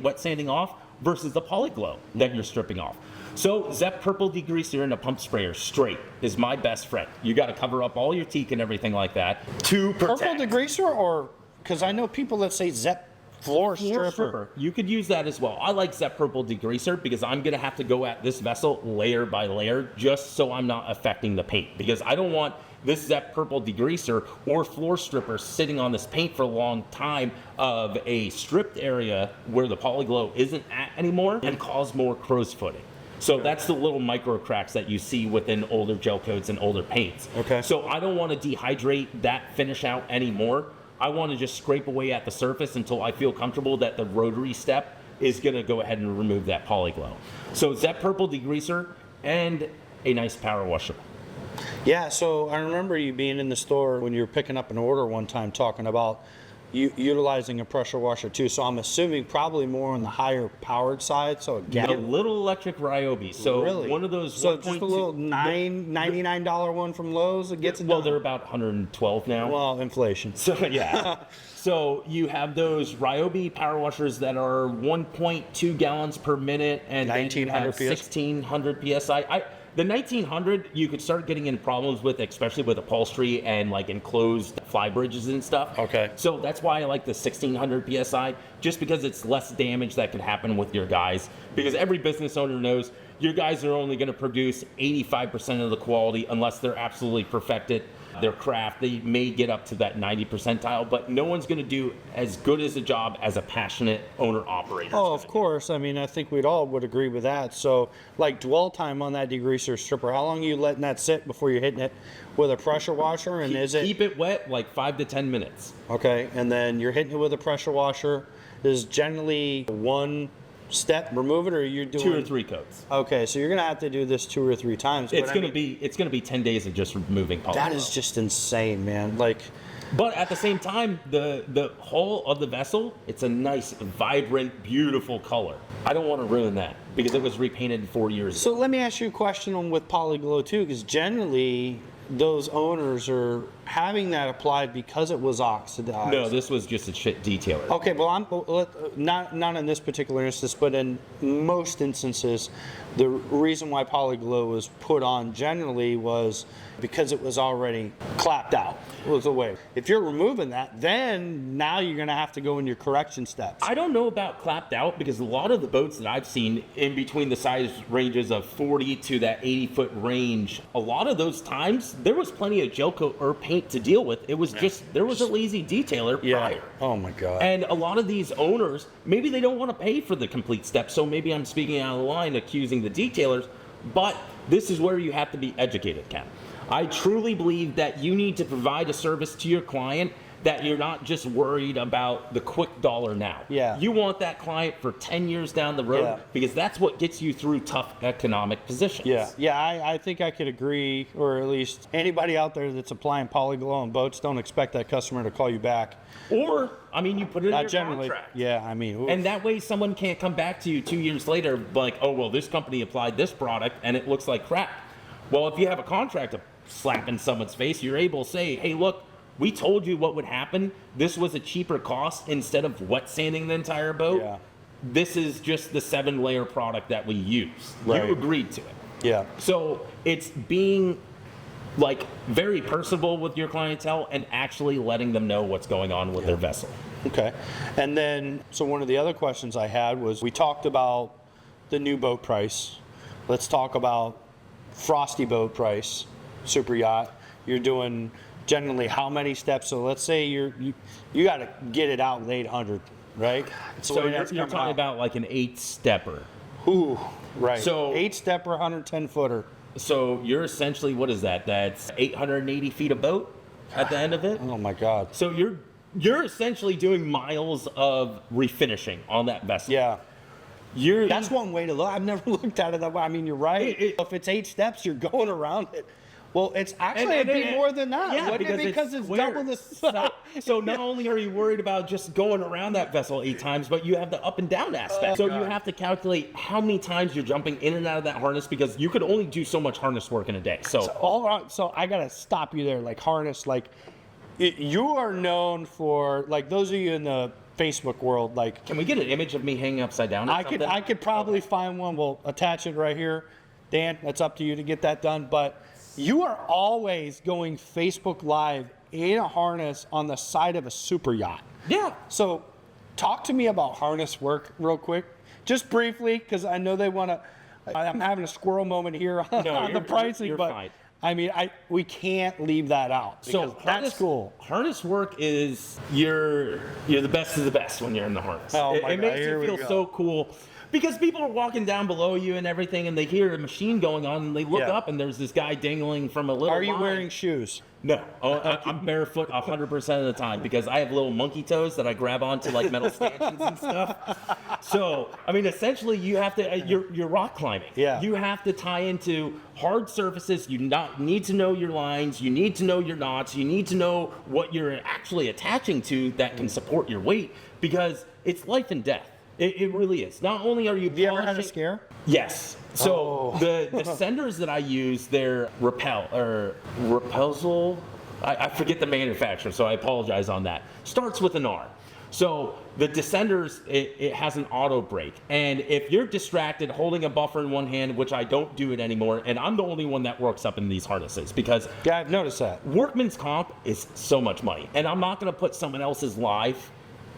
wet sanding off, versus the polyglow that you're stripping off. So Zep Purple degreaser and a pump sprayer straight is my best friend. You got to cover up all your teak and everything like that to protect. Purple degreaser, or because I know people that say Zep floor stripper. You could use that as well. I like Zep Purple degreaser because I'm going to have to go at this vessel layer by layer just so I'm not affecting the paint, because I don't want this Zep Purple degreaser or floor stripper sitting on this paint for a long time of a stripped area where the polyglow isn't at anymore and cause more crow's footing. So that's the little micro cracks that you see within older gel coats and older paints. Okay. So I don't want to dehydrate that finish out anymore. I want to just scrape away at the surface until I feel comfortable that the rotary step is going to go ahead and remove that polyglow. So Zep Purple degreaser and a nice power washer. Yeah, so I remember you being in the store when you were picking up an order one time talking about utilizing a pressure washer too. So I'm assuming probably more on the higher powered side. So a little electric Ryobi. So really? One of those. So just a little $99 one from Lowe's that gets it Well, done. they're about $112 now. Well, inflation. So yeah. So you have those Ryobi power washers that are 1.2 gallons per minute and 1900 1600 psi. The 1900, you could start getting in problems with, especially with upholstery and like enclosed fly bridges and stuff. Okay. So that's why I like the 1600 PSI, just because it's less damage that can happen with your guys. Because every business owner knows your guys are only going to produce 85% of the quality unless they're absolutely perfected. Their craft, they may get up to that 90 percentile, but no one's going to do as good as a job as a passionate owner-operator. Oh, of course. I mean, I think we'd all would agree with that. So, like dwell time on that degreaser stripper, how long are you letting that sit before you're hitting it with a pressure washer? And Keep it wet like 5 to 10 minutes. Okay, and then you're hitting it with a pressure washer. Is generally one step, remove it, or you're doing 2 or 3 coats. Okay, so you're gonna have to do this 2 or 3 times. It's gonna be 10 days of just removing polyglue. That is just insane, man. Like, but at the same time, the hull of the vessel, it's a nice, vibrant, beautiful color. I don't want to ruin that because it was repainted 4 years ago. so let me ask you a question on with polyglow too, because generally those owners are having that applied because it was oxidized. No, this was just a shit detailer. Okay, well, not in this particular instance, but in most instances, the reason why polyglow was put on generally was because it was already clapped out. Was the way. If you're removing that, then now you're going to have to go in your correction steps. I don't know about clapped out because a lot of the boats that I've seen in between the size ranges of 40 to that 80-foot range, a lot of those times there was plenty of gel coat or paint to deal with. It was just, there was a lazy detailer prior. Oh my God. And a lot of these owners, maybe they don't want to pay for the complete step, so maybe I'm speaking out of the line accusing the detailers, but this is where you have to be educated, Ken. I truly believe that you need to provide a service to your client that you're not just worried about the quick dollar now. Yeah. You want that client for 10 years down the road because that's what gets you through tough economic positions. Yeah, I think I could agree, or at least anybody out there that's applying polyglow on boats, don't expect that customer to call you back. Or, I mean, you put it in your Generally, contract. yeah, I mean. Oof. And that way someone can't come back to you 2 years later like, oh, well, this company applied this product and it looks like crap. Well, if you have a contract slap in someone's face, you're able to say, hey, look, we told you what would happen. This was a cheaper cost instead of wet sanding the entire boat. Yeah. This is just the 7-layer product that we use. Right. You agreed to it. Yeah. So it's being like very personable with your clientele and actually letting them know what's going on with their vessel. Okay. And then, so one of the other questions I had was, we talked about the new boat price. Let's talk about frosty boat price, super yacht. You're doing generally how many steps? So let's say you got to get it out with 800, right? So you're talking about like an 8-stepper. Ooh, right. So 8-stepper, 110 footer. So you're essentially, what is that? That's 880 feet of boat at the end of it? Oh my God. So you're essentially doing miles of refinishing on that vessel. Yeah. That's one way to look. I've never looked at it that way. I mean, you're right. If it's 8 steps, you're going around it. Well, it's actually it'd be more than that. Yeah, because it's double the size. So not only are you worried about just going around that vessel 8 times, but you have the up and down aspect. So you have to calculate how many times you're jumping in and out of that harness because you could only do so much harness work in a day. So I gotta stop you there. Like harness, like you are known for, like those of you in the Facebook world, like. Can we get an image of me hanging upside down? I could probably find one. We'll attach it right here. Dan, that's up to you to get that done. But you are always going Facebook Live in a harness on the side of a super yacht. Yeah. So talk to me about harness work real quick, just briefly, because I know they want to. I'm having a squirrel moment here on the pricing, you're but fine. I mean, we can't leave that out. So that's cool. Harness work is you're the best of the best when you're in the harness. Oh my it God, makes you feel so cool. Because people are walking down below you and everything, and they hear a machine going on, and they look up, and there's this guy dangling from a little Are you line. wearing shoes? No. I'm barefoot 100% of the time because I have little monkey toes that I grab onto like metal stanchions and stuff. So, I mean, essentially, you have to, you're rock climbing. Yeah. You have to tie into hard surfaces. You need to know your lines. You need to know your knots. You need to know what you're actually attaching to that can support your weight because it's life and death. It really is. Not only are you Have you ever had a scare? Yes. So the senders that I use, they're Repulsal. I forget the manufacturer, so I apologize on that. Starts with an R. So the descenders, it has an auto brake. And if you're distracted holding a buffer in one hand, which I don't do it anymore, and I'm the only one that works up in these harnesses because Yeah, I've noticed that. workman's comp is so much money. And I'm not going to put someone else's life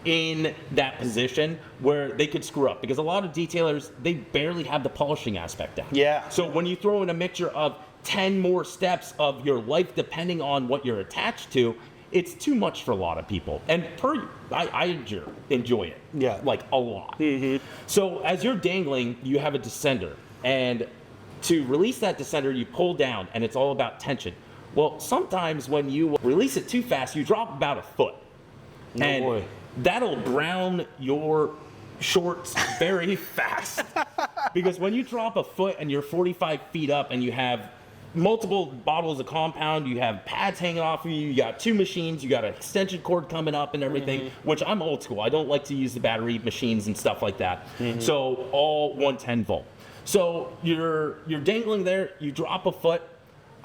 in that position where they could screw up, because a lot of detailers, they barely have the polishing aspect down. Yeah. So when you throw in a mixture of 10 more steps of your life depending on what you're attached to, it's too much for a lot of people. And I enjoy it. Yeah. Like a lot. So as you're dangling, you have a descender. And to release that descender, you pull down, and it's all about tension. Well, sometimes when you release it too fast, you drop about a foot. No boy. That'll brown your shorts very fast. Because when you drop a foot and you're 45 feet up and you have multiple bottles of compound, you have pads hanging off of you, you got 2 machines, you got an extension cord coming up and everything, which I'm old school. I don't like to use the battery machines and stuff like that. So all 110 volt. So you're dangling there, you drop a foot.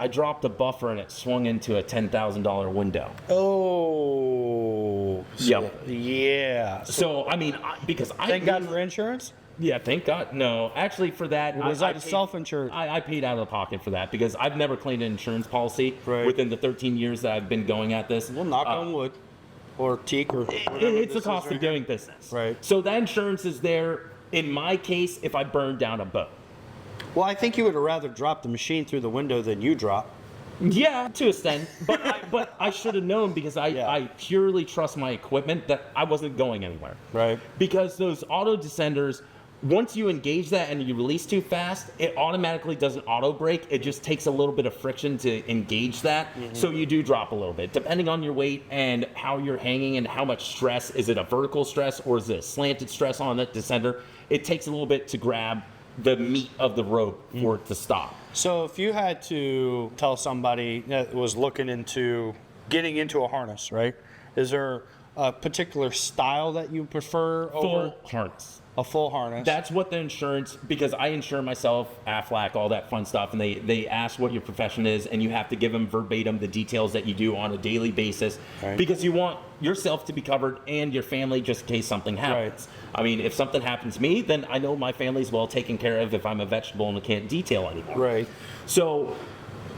I dropped a buffer and it swung into a $10,000 window. Oh. Yep. Yeah. So I mean, because I Thank God for insurance. Yeah, thank God. No, actually, for that, Was that self-insured? I paid out of the pocket for that because I've never claimed an insurance policy within the 13 years that I've been going at this. Well, knock on wood, or teak, or It's the cost of doing business. Right. So that insurance is there in my case if I burn down a boat. Well, I think you would have rather dropped the machine through the window than you drop. Yeah, to a extent, but I should have known because I purely trust my equipment that I wasn't going anywhere. Right. Because those auto descenders, once you engage that and you release too fast, it automatically doesn't auto brake. It just takes a little bit of friction to engage that. So you do drop a little bit. Depending on your weight and how you're hanging and how much stress, is it a vertical stress or is it a slanted stress on that descender? It takes a little bit to grab the meat of the rope for it to stop. So if you had to tell somebody that was looking into getting into a harness, right? Is there a particular style that you prefer over Full harness. a full harness? That's what the insurance, because I insure myself, AFLAC, all that fun stuff, and they ask what your profession is, and you have to give them verbatim the details that you do on a daily basis, because you want yourself to be covered and your family just in case something happens. I mean, if something happens to me, then I know my family's well taken care of if I'm a vegetable and I can't detail anymore. Right. So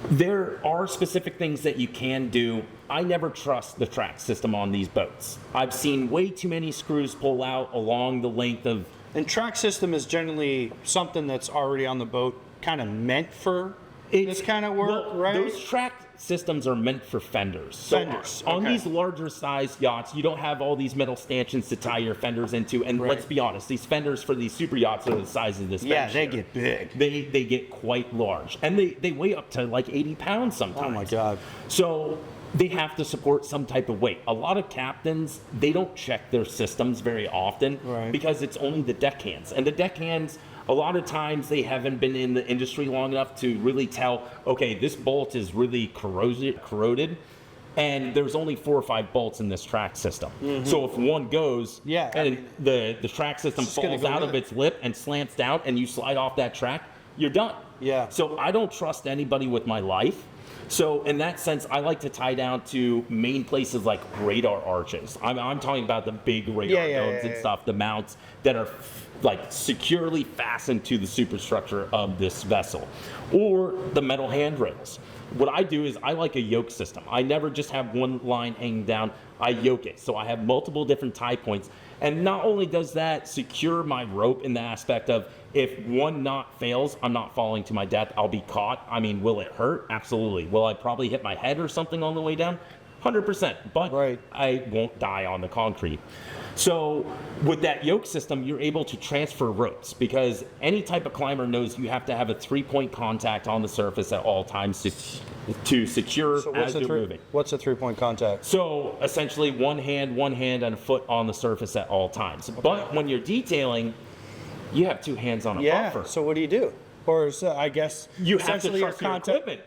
there are specific things that you can do. I never trust the track system on these boats. I've seen way too many screws pull out along the length of... And track system is generally something that's already on the boat, kind of meant for this kind of work, well, right? Those track systems are meant for fenders. So Fenders, on okay. these larger size yachts, you don't have all these metal stanchions to tie your fenders into. And let's be honest, these fenders for these super yachts are the size of this Yeah, bench they here. get big. They get quite large. And they weigh up to like 80 pounds sometimes. Oh my God. So they have to support some type of weight. A lot of captains, they don't check their systems very often because it's only the deckhands. And the deckhands, a lot of times they haven't been in the industry long enough to really tell, okay, this bolt is really corroded, and there's only 4 or 5 bolts in this track system. So if one goes, and the track system falls out of its lip and slants down, and you slide off that track, you're done. Yeah. So I don't trust anybody with my life. So in that sense, I like to tie down to main places like radar arches. I'm talking about the big radar domes and stuff, the mounts that are like securely fastened to the superstructure of this vessel, or the metal handrails. What I do is I like a yoke system. I never just have one line hanging down. I yoke it. So I have multiple different tie points. And not only does that secure my rope in the aspect of if one knot fails, I'm not falling to my death. I'll be caught. I mean, will it hurt? Absolutely. Will I probably hit my head or something on the way down? 100%. But I won't die on the concrete. So with that yoke system, you're able to transfer ropes because any type of climber knows you have to have a 3-point contact on the surface at all times to secure as you're moving. What's a 3-point contact? So essentially one hand, and a foot on the surface at all times. But when you're detailing, you have 2 hands on a buffer. So what do you do? Or is, I guess you have to essentially trust your equipment.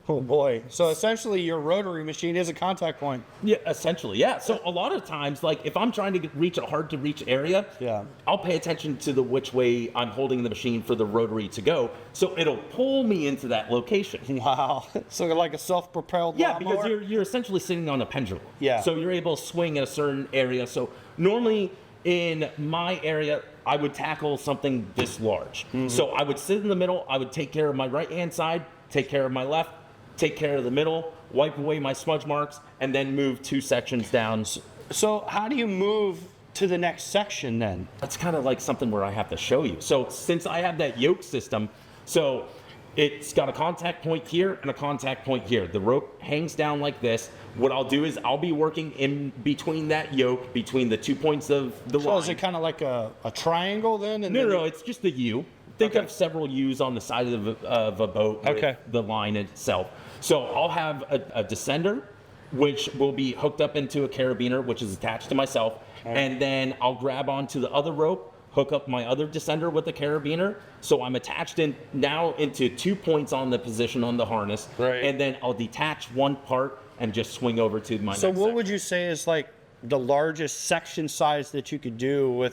Oh boy. So essentially your rotary machine is a contact point. Yeah, essentially, yeah. So a lot of times, like if I'm trying to reach a hard to reach area, Yeah. I'll pay attention to the which way I'm holding the machine for the rotary to go. So it'll pull me into that location. Wow. So like a self-propelled Yeah, lawnmower? because you're essentially sitting on a pendulum. Yeah. So you're able to swing in a certain area. So normally in my area, I would tackle something this large. So I would sit in the middle, I would take care of my right-hand side, take care of my left, take care of the middle, wipe away my smudge marks, and then move 2 sections down. So how do you move to the next section then? That's kind of like something where I have to show you. So since I have that yoke system, so it's got a contact point here and a contact point here. The rope hangs down like this. What I'll do is I'll be working in between that yoke, between the 2 points of the line. So is it kind of like a triangle then? And No, it's just the U. Think of several U's on the side of a boat with the line itself. So I'll have a descender, which will be hooked up into a carabiner, which is attached to myself. And then I'll grab onto the other rope, hook up my other descender with the carabiner. So I'm attached now into 2 points on the position on the harness. Right. And then I'll detach one part and just swing over to my So next what section. would you say is like the largest section size that you could do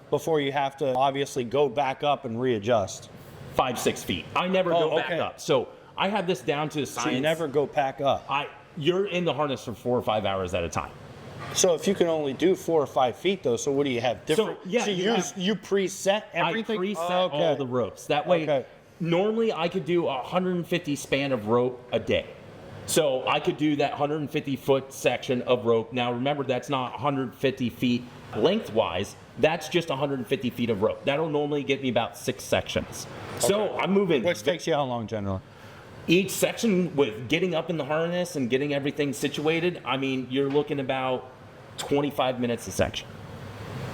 before you have to obviously go back up and readjust? 5-6 feet. I never go back okay. up. So I have this down to science. So you never go back up. You're in the harness for 4 or 5 hours at a time. So if you can only do 4 or 5 feet though, so what do you have different? So, yeah, you preset everything. I preset all the ropes. That way, normally I could do a 150 span of rope a day. So I could do that 150 foot section of rope. Now remember, that's not 150 feet lengthwise. That's just 150 feet of rope. That'll normally get me about 6 sections. So I'm moving. Which takes you how long generally? Each section, with getting up in the harness and getting everything situated, I mean, you're looking about 25 minutes a section.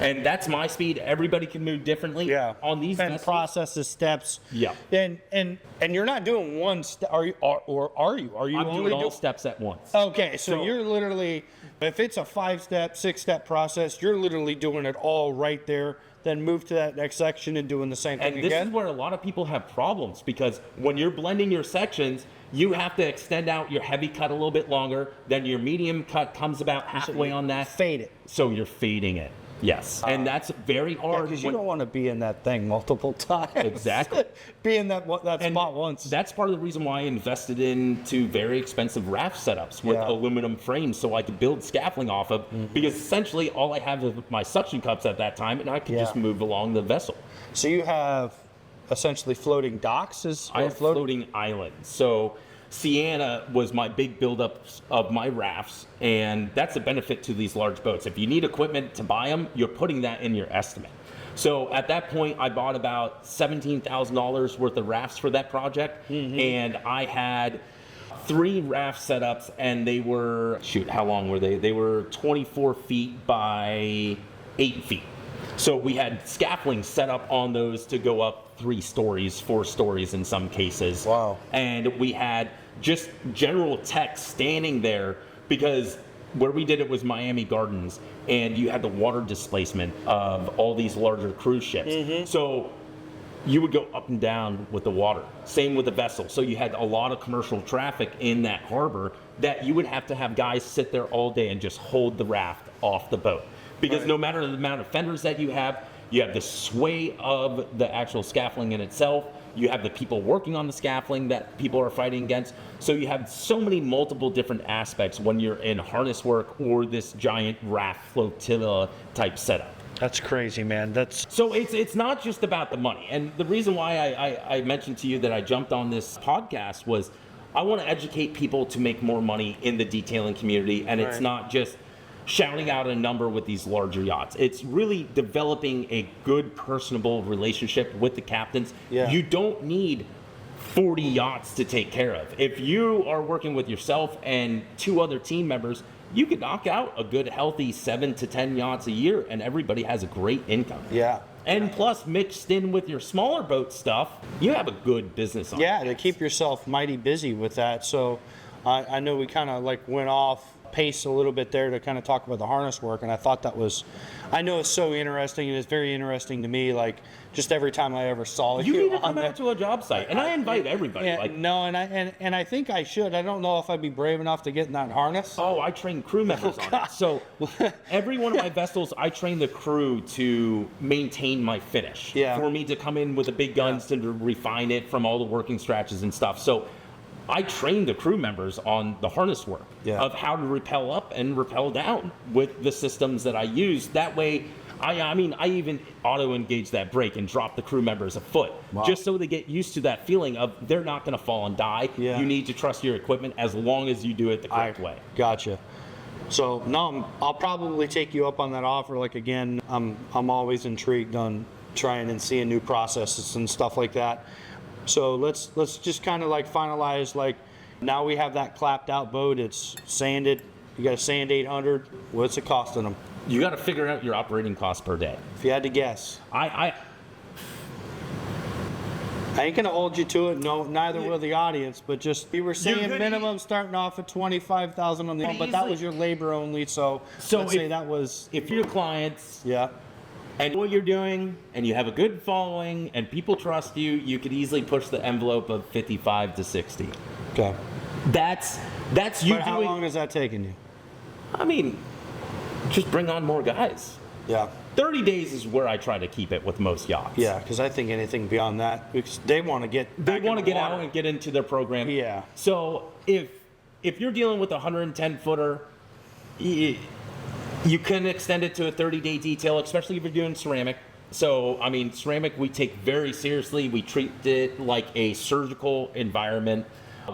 And that's my speed. Everybody can move differently. Yeah. On these and vessels. processes, steps. Yeah. And you're not doing one step. Are you? Are you? I'm only doing all steps at once. Okay, so you're literally, if it's a 5-step, 6-step process, you're literally doing it all right there. Then move to that next section and doing the same thing And this again. is where a lot of people have problems, because when you're blending your sections, you have to extend out your heavy cut a little bit longer. Then your medium cut comes about halfway on that. Fade it. So you're fading it. Yes. And that's very hard. Because you don't want to be in that thing multiple times. Exactly. Be in that spot once. That's part of the reason why I invested into very expensive raft setups with aluminum frames, so I could build scaffolding off of, because essentially all I have is my suction cups at that time, and I could just move along the vessel. So you have essentially floating docks? I have floating islands. So Sienna was my big buildup of my rafts, and that's a benefit to these large boats. If you need equipment to buy them, you're putting that in your estimate. So at that point, I bought about $17,000 worth of rafts for that project, and I had 3 raft setups, and they were, how long were they? They were 24 feet by 8 feet. So we had scaffolding set up on those to go up 3 stories, 4 stories in some cases. Wow. And we had just general tech standing there, because where we did it was Miami Gardens, and you had the water displacement of all these larger cruise ships. So you would go up and down with the water. Same with the vessel. So you had a lot of commercial traffic in that harbor that you would have to have guys sit there all day and just hold the raft off the boat. Because no matter the amount of fenders that you have the sway of the actual scaffolding in itself, you have the people working on the scaffolding that people are fighting against. So you have so many multiple different aspects when you're in harness work or this giant raft flotilla type setup. That's crazy, man. So it's not just about the money. And the reason why I mentioned to you that I jumped on this podcast was I want to educate people to make more money in the detailing community. And it's not just shouting out a number with these larger yachts. It's really developing a good, personable relationship with the captains. Yeah. You don't need 40 yachts to take care of. If you are working with yourself and 2 other team members, you could knock out a good, healthy 7 to 10 yachts a year, and everybody has a great income. Yeah. And plus, mixed in with your smaller boat stuff, you have a good business on it. Yeah, to keep yourself mighty busy with that. So I know we kind of like went off pace a little bit there to kind of talk about the harness work, and I thought that was, I know it's so interesting, and it's very interesting to me. Like just every time I ever saw You you need to on come out to a job site, and I invite everybody. Yeah, like, no, and I think I should. I don't know if I'd be brave enough to get in that harness. oh, I train crew members on it. So every one of my vessels, I train the crew to maintain my finish. Yeah. For me to come in with the big guns to refine it from all the working scratches and stuff. So I train the crew members on the harness work of how to rappel up and rappel down with the systems that I use. That way, I mean, I even auto-engage that brake and drop the crew members a foot, just so they get used to that feeling of they're not going to fall and die. Yeah. You need to trust your equipment as long as you do it the correct way. Gotcha. So no, I'll probably take you up on that offer. Like again, I'm always intrigued on trying and seeing new processes and stuff like that. So let's just kind of like finalize. Like now we have that clapped out boat. It's sanded. You got a sand 800. What's it costing them? You got to figure out your operating cost per day. If you had to guess, I ain't gonna hold you to it. No, neither will the audience. But just you were saying could minimum starting off at 25,000 on the, but that was your labor only. So let's say that was if your clients yeah. and what you're doing and you have a good following and people trust you, you could easily push the envelope of 55 to 60. Okay. That's you But doing. how long is that taking you? I mean, just bring on more guys. Yeah. 30 days is where I try to keep it with most yachts. Yeah, because I think anything beyond that, because they want to get out and get into their program. Yeah. So if you're dealing with a 110 footer, you can extend it to a 30-day detail, especially if you're doing ceramic. So I mean, ceramic we take very seriously. We treat it like a surgical environment.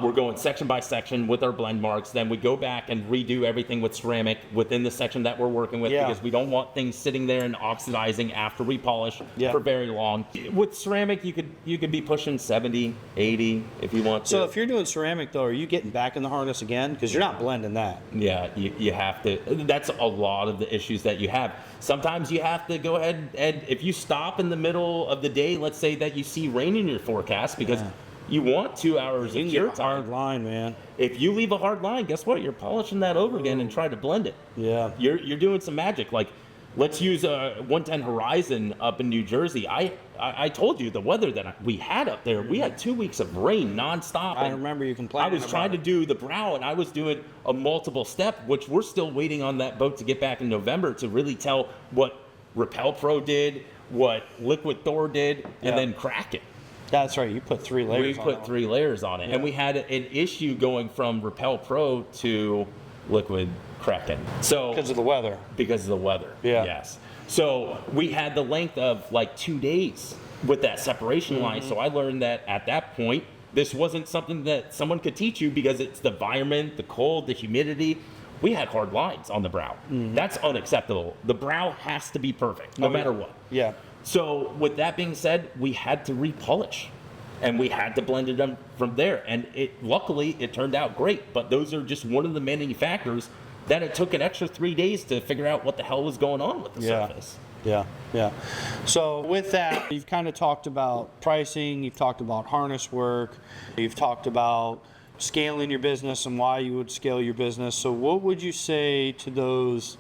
We're going section by section with our blend marks. Then we go back and redo everything with ceramic within the section that we're working with because we don't want things sitting there and oxidizing after we polish for very long. With ceramic, you could be pushing 70, 80 if you want to. So if you're doing ceramic though, are you getting back in the harness again? Because you're not blending that. Yeah, you have to. That's a lot of the issues that you have. Sometimes you have to go ahead and if you stop in the middle of the day, let's say that you see rain in your forecast because you want 2 hours of cure time. Hard line, man. If you leave a hard line, guess what? You're polishing that over again and try to blend it. Yeah. You're doing some magic. Like, let's use a 110 Horizon up in New Jersey. I told you the weather that we had up there. We had 2 weeks of rain nonstop. I remember you complaining. I was trying to do the brow, and I was doing a multiple step, which we're still waiting on that boat to get back in November to really tell what Rappel Pro did, what Liquid Thor did, and then crack it. That's right. You put 3 layers. We put 3 layers on it, and we had an issue going from Rappel Pro to Liquid Kraken. So because of the weather. Because of the weather. Yeah. Yes. So we had the length of like 2 days with that separation line. So I learned that at that point, this wasn't something that someone could teach you because it's the environment, the cold, the humidity. We had hard lines on the brow. That's unacceptable. The brow has to be perfect, no matter what. Yeah. So with that being said, we had to repolish and we had to blend it from there. And luckily it turned out great, but those are just one of the many factors that it took an extra 3 days to figure out what the hell was going on with the surface. Yeah. So with that, you've kind of talked about pricing, you've talked about harness work, you've talked about scaling your business and why you would scale your business. So what would you say to those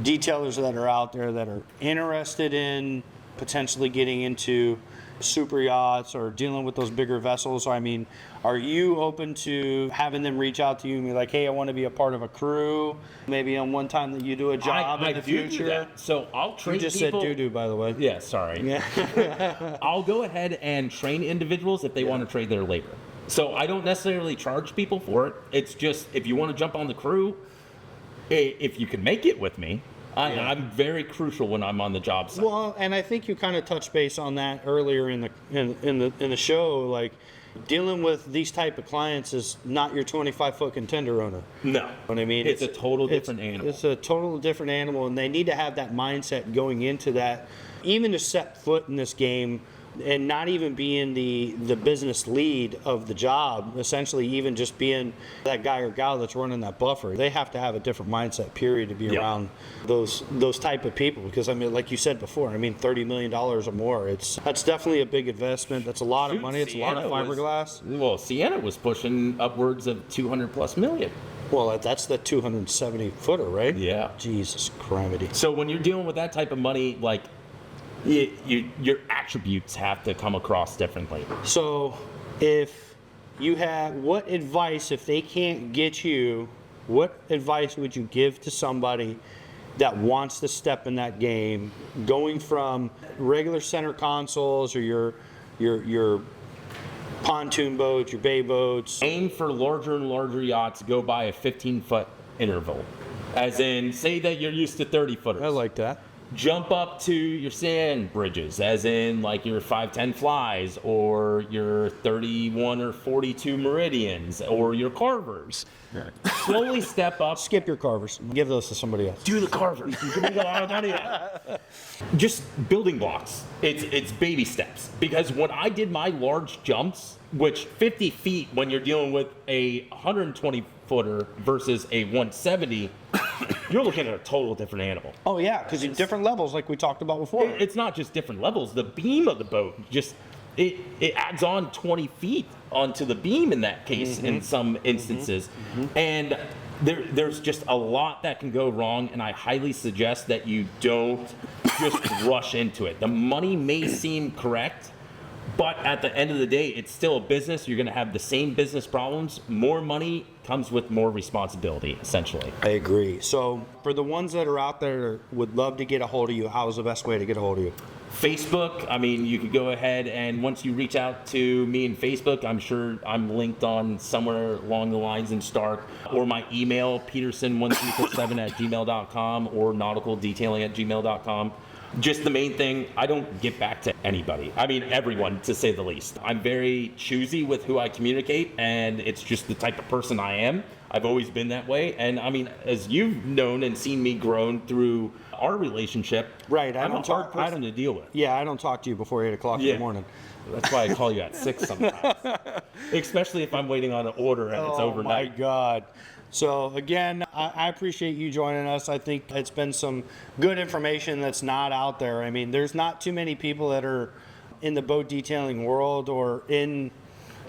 detailers that are out there that are interested in potentially getting into super yachts or dealing with those bigger vessels? I mean, are you open to having them reach out to you and be like, hey, I want to be a part of a crew, maybe on one time that you do a job in the future? Do that. So I'll train You just people. said doo-doo, by the way. Yeah, sorry. Yeah. I'll go ahead and train individuals if they want to trade their labor. So I don't necessarily charge people for it. It's just if you want to jump on the crew, if you can make it with me, I'm very crucial when I'm on the job site. Well, and I think you kind of touched base on that earlier in the show. Like dealing with these type of clients is not your 25-foot contender owner. No, You know what I mean? it's a total different animal. It's a total different animal, and they need to have that mindset going into that, even to set foot in this game. And not even being the business lead of the job, essentially even just being that guy or gal that's running that buffer. They have to have a different mindset, period, to be around those type of people. Because I mean, like you said before, I mean, $30 million or more. That's definitely a big investment. That's a lot of money. It's a lot of fiberglass. Well, Sienna was pushing upwards of 200+ million. Well, that's the 270 footer, right? Yeah. Jesus Christ. So when you're dealing with that type of money, like your attributes have to come across differently. So if you have, what advice, if they can't get you, what advice would you give to somebody that wants to step in that game, going from regular center consoles or your pontoon boats, your bay boats? Aim for larger and larger yachts. Go by a 15-foot interval. As in, say that you're used to 30 footers. I like that. Jump up to your sand bridges, as in like your 510 flies or your 31 or 42 meridians or your carvers. Slowly step up. Skip your carvers. Give those to somebody else. Do the carvers. You can make a lot of money at it. Just building blocks. It's baby steps. Because when I did my large jumps, which 50 feet when you're dealing with a 120 footer versus a 170, you're looking at a total different animal. Oh yeah, because you're different levels like we talked about before. It's not just different levels. The beam of the boat just it adds on 20 feet onto the beam in that case in some instances. And there's just a lot that can go wrong, and I highly suggest that you don't just rush into it. The money may seem correct, but at the end of the day, it's still a business. You're going to have the same business problems. More money comes with more responsibility, essentially. I agree. So for the ones that are out there would love to get a hold of you, how's the best way to get a hold of you? Facebook, I mean, you could go ahead and once you reach out to me in Facebook, I'm sure I'm linked on somewhere along the lines in Stark, or my email, peterson1367@gmail.com or nauticaldetailing@gmail.com. Just the main thing, I don't get back to anybody. I mean, everyone, to say the least. I'm very choosy with who I communicate, and it's just the type of person I am. I've always been that way. And I mean, as you've known and seen me grown through our relationship, right? I'm a hard person to deal with. Yeah, I don't talk to you before 8 o'clock in the morning. That's why I call you at 6 sometimes. Especially if I'm waiting on an order and it's overnight. Oh my God. So again, I appreciate you joining us. I think it's been some good information that's not out there. I mean, there's not too many people that are in the boat detailing world or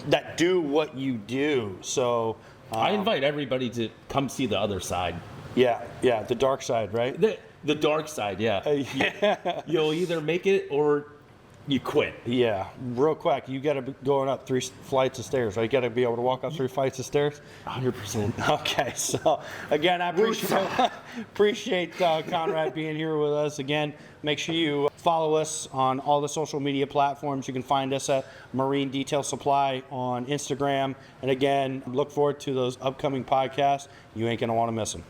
that do what you do. So I invite everybody to come see the other side. Yeah, the dark side, right? The dark side, yeah. You'll either make it or you quit. Yeah, real quick, you got to be going up 3 flights of stairs, right? You got to be able to walk up 3 flights of stairs. 100%. Okay, so again, I appreciate Conrad being here with us. Again, make sure you follow us on all the social media platforms. You can find us at Marine Detail Supply on Instagram. And again, look forward to those upcoming podcasts. You ain't gonna want to miss them.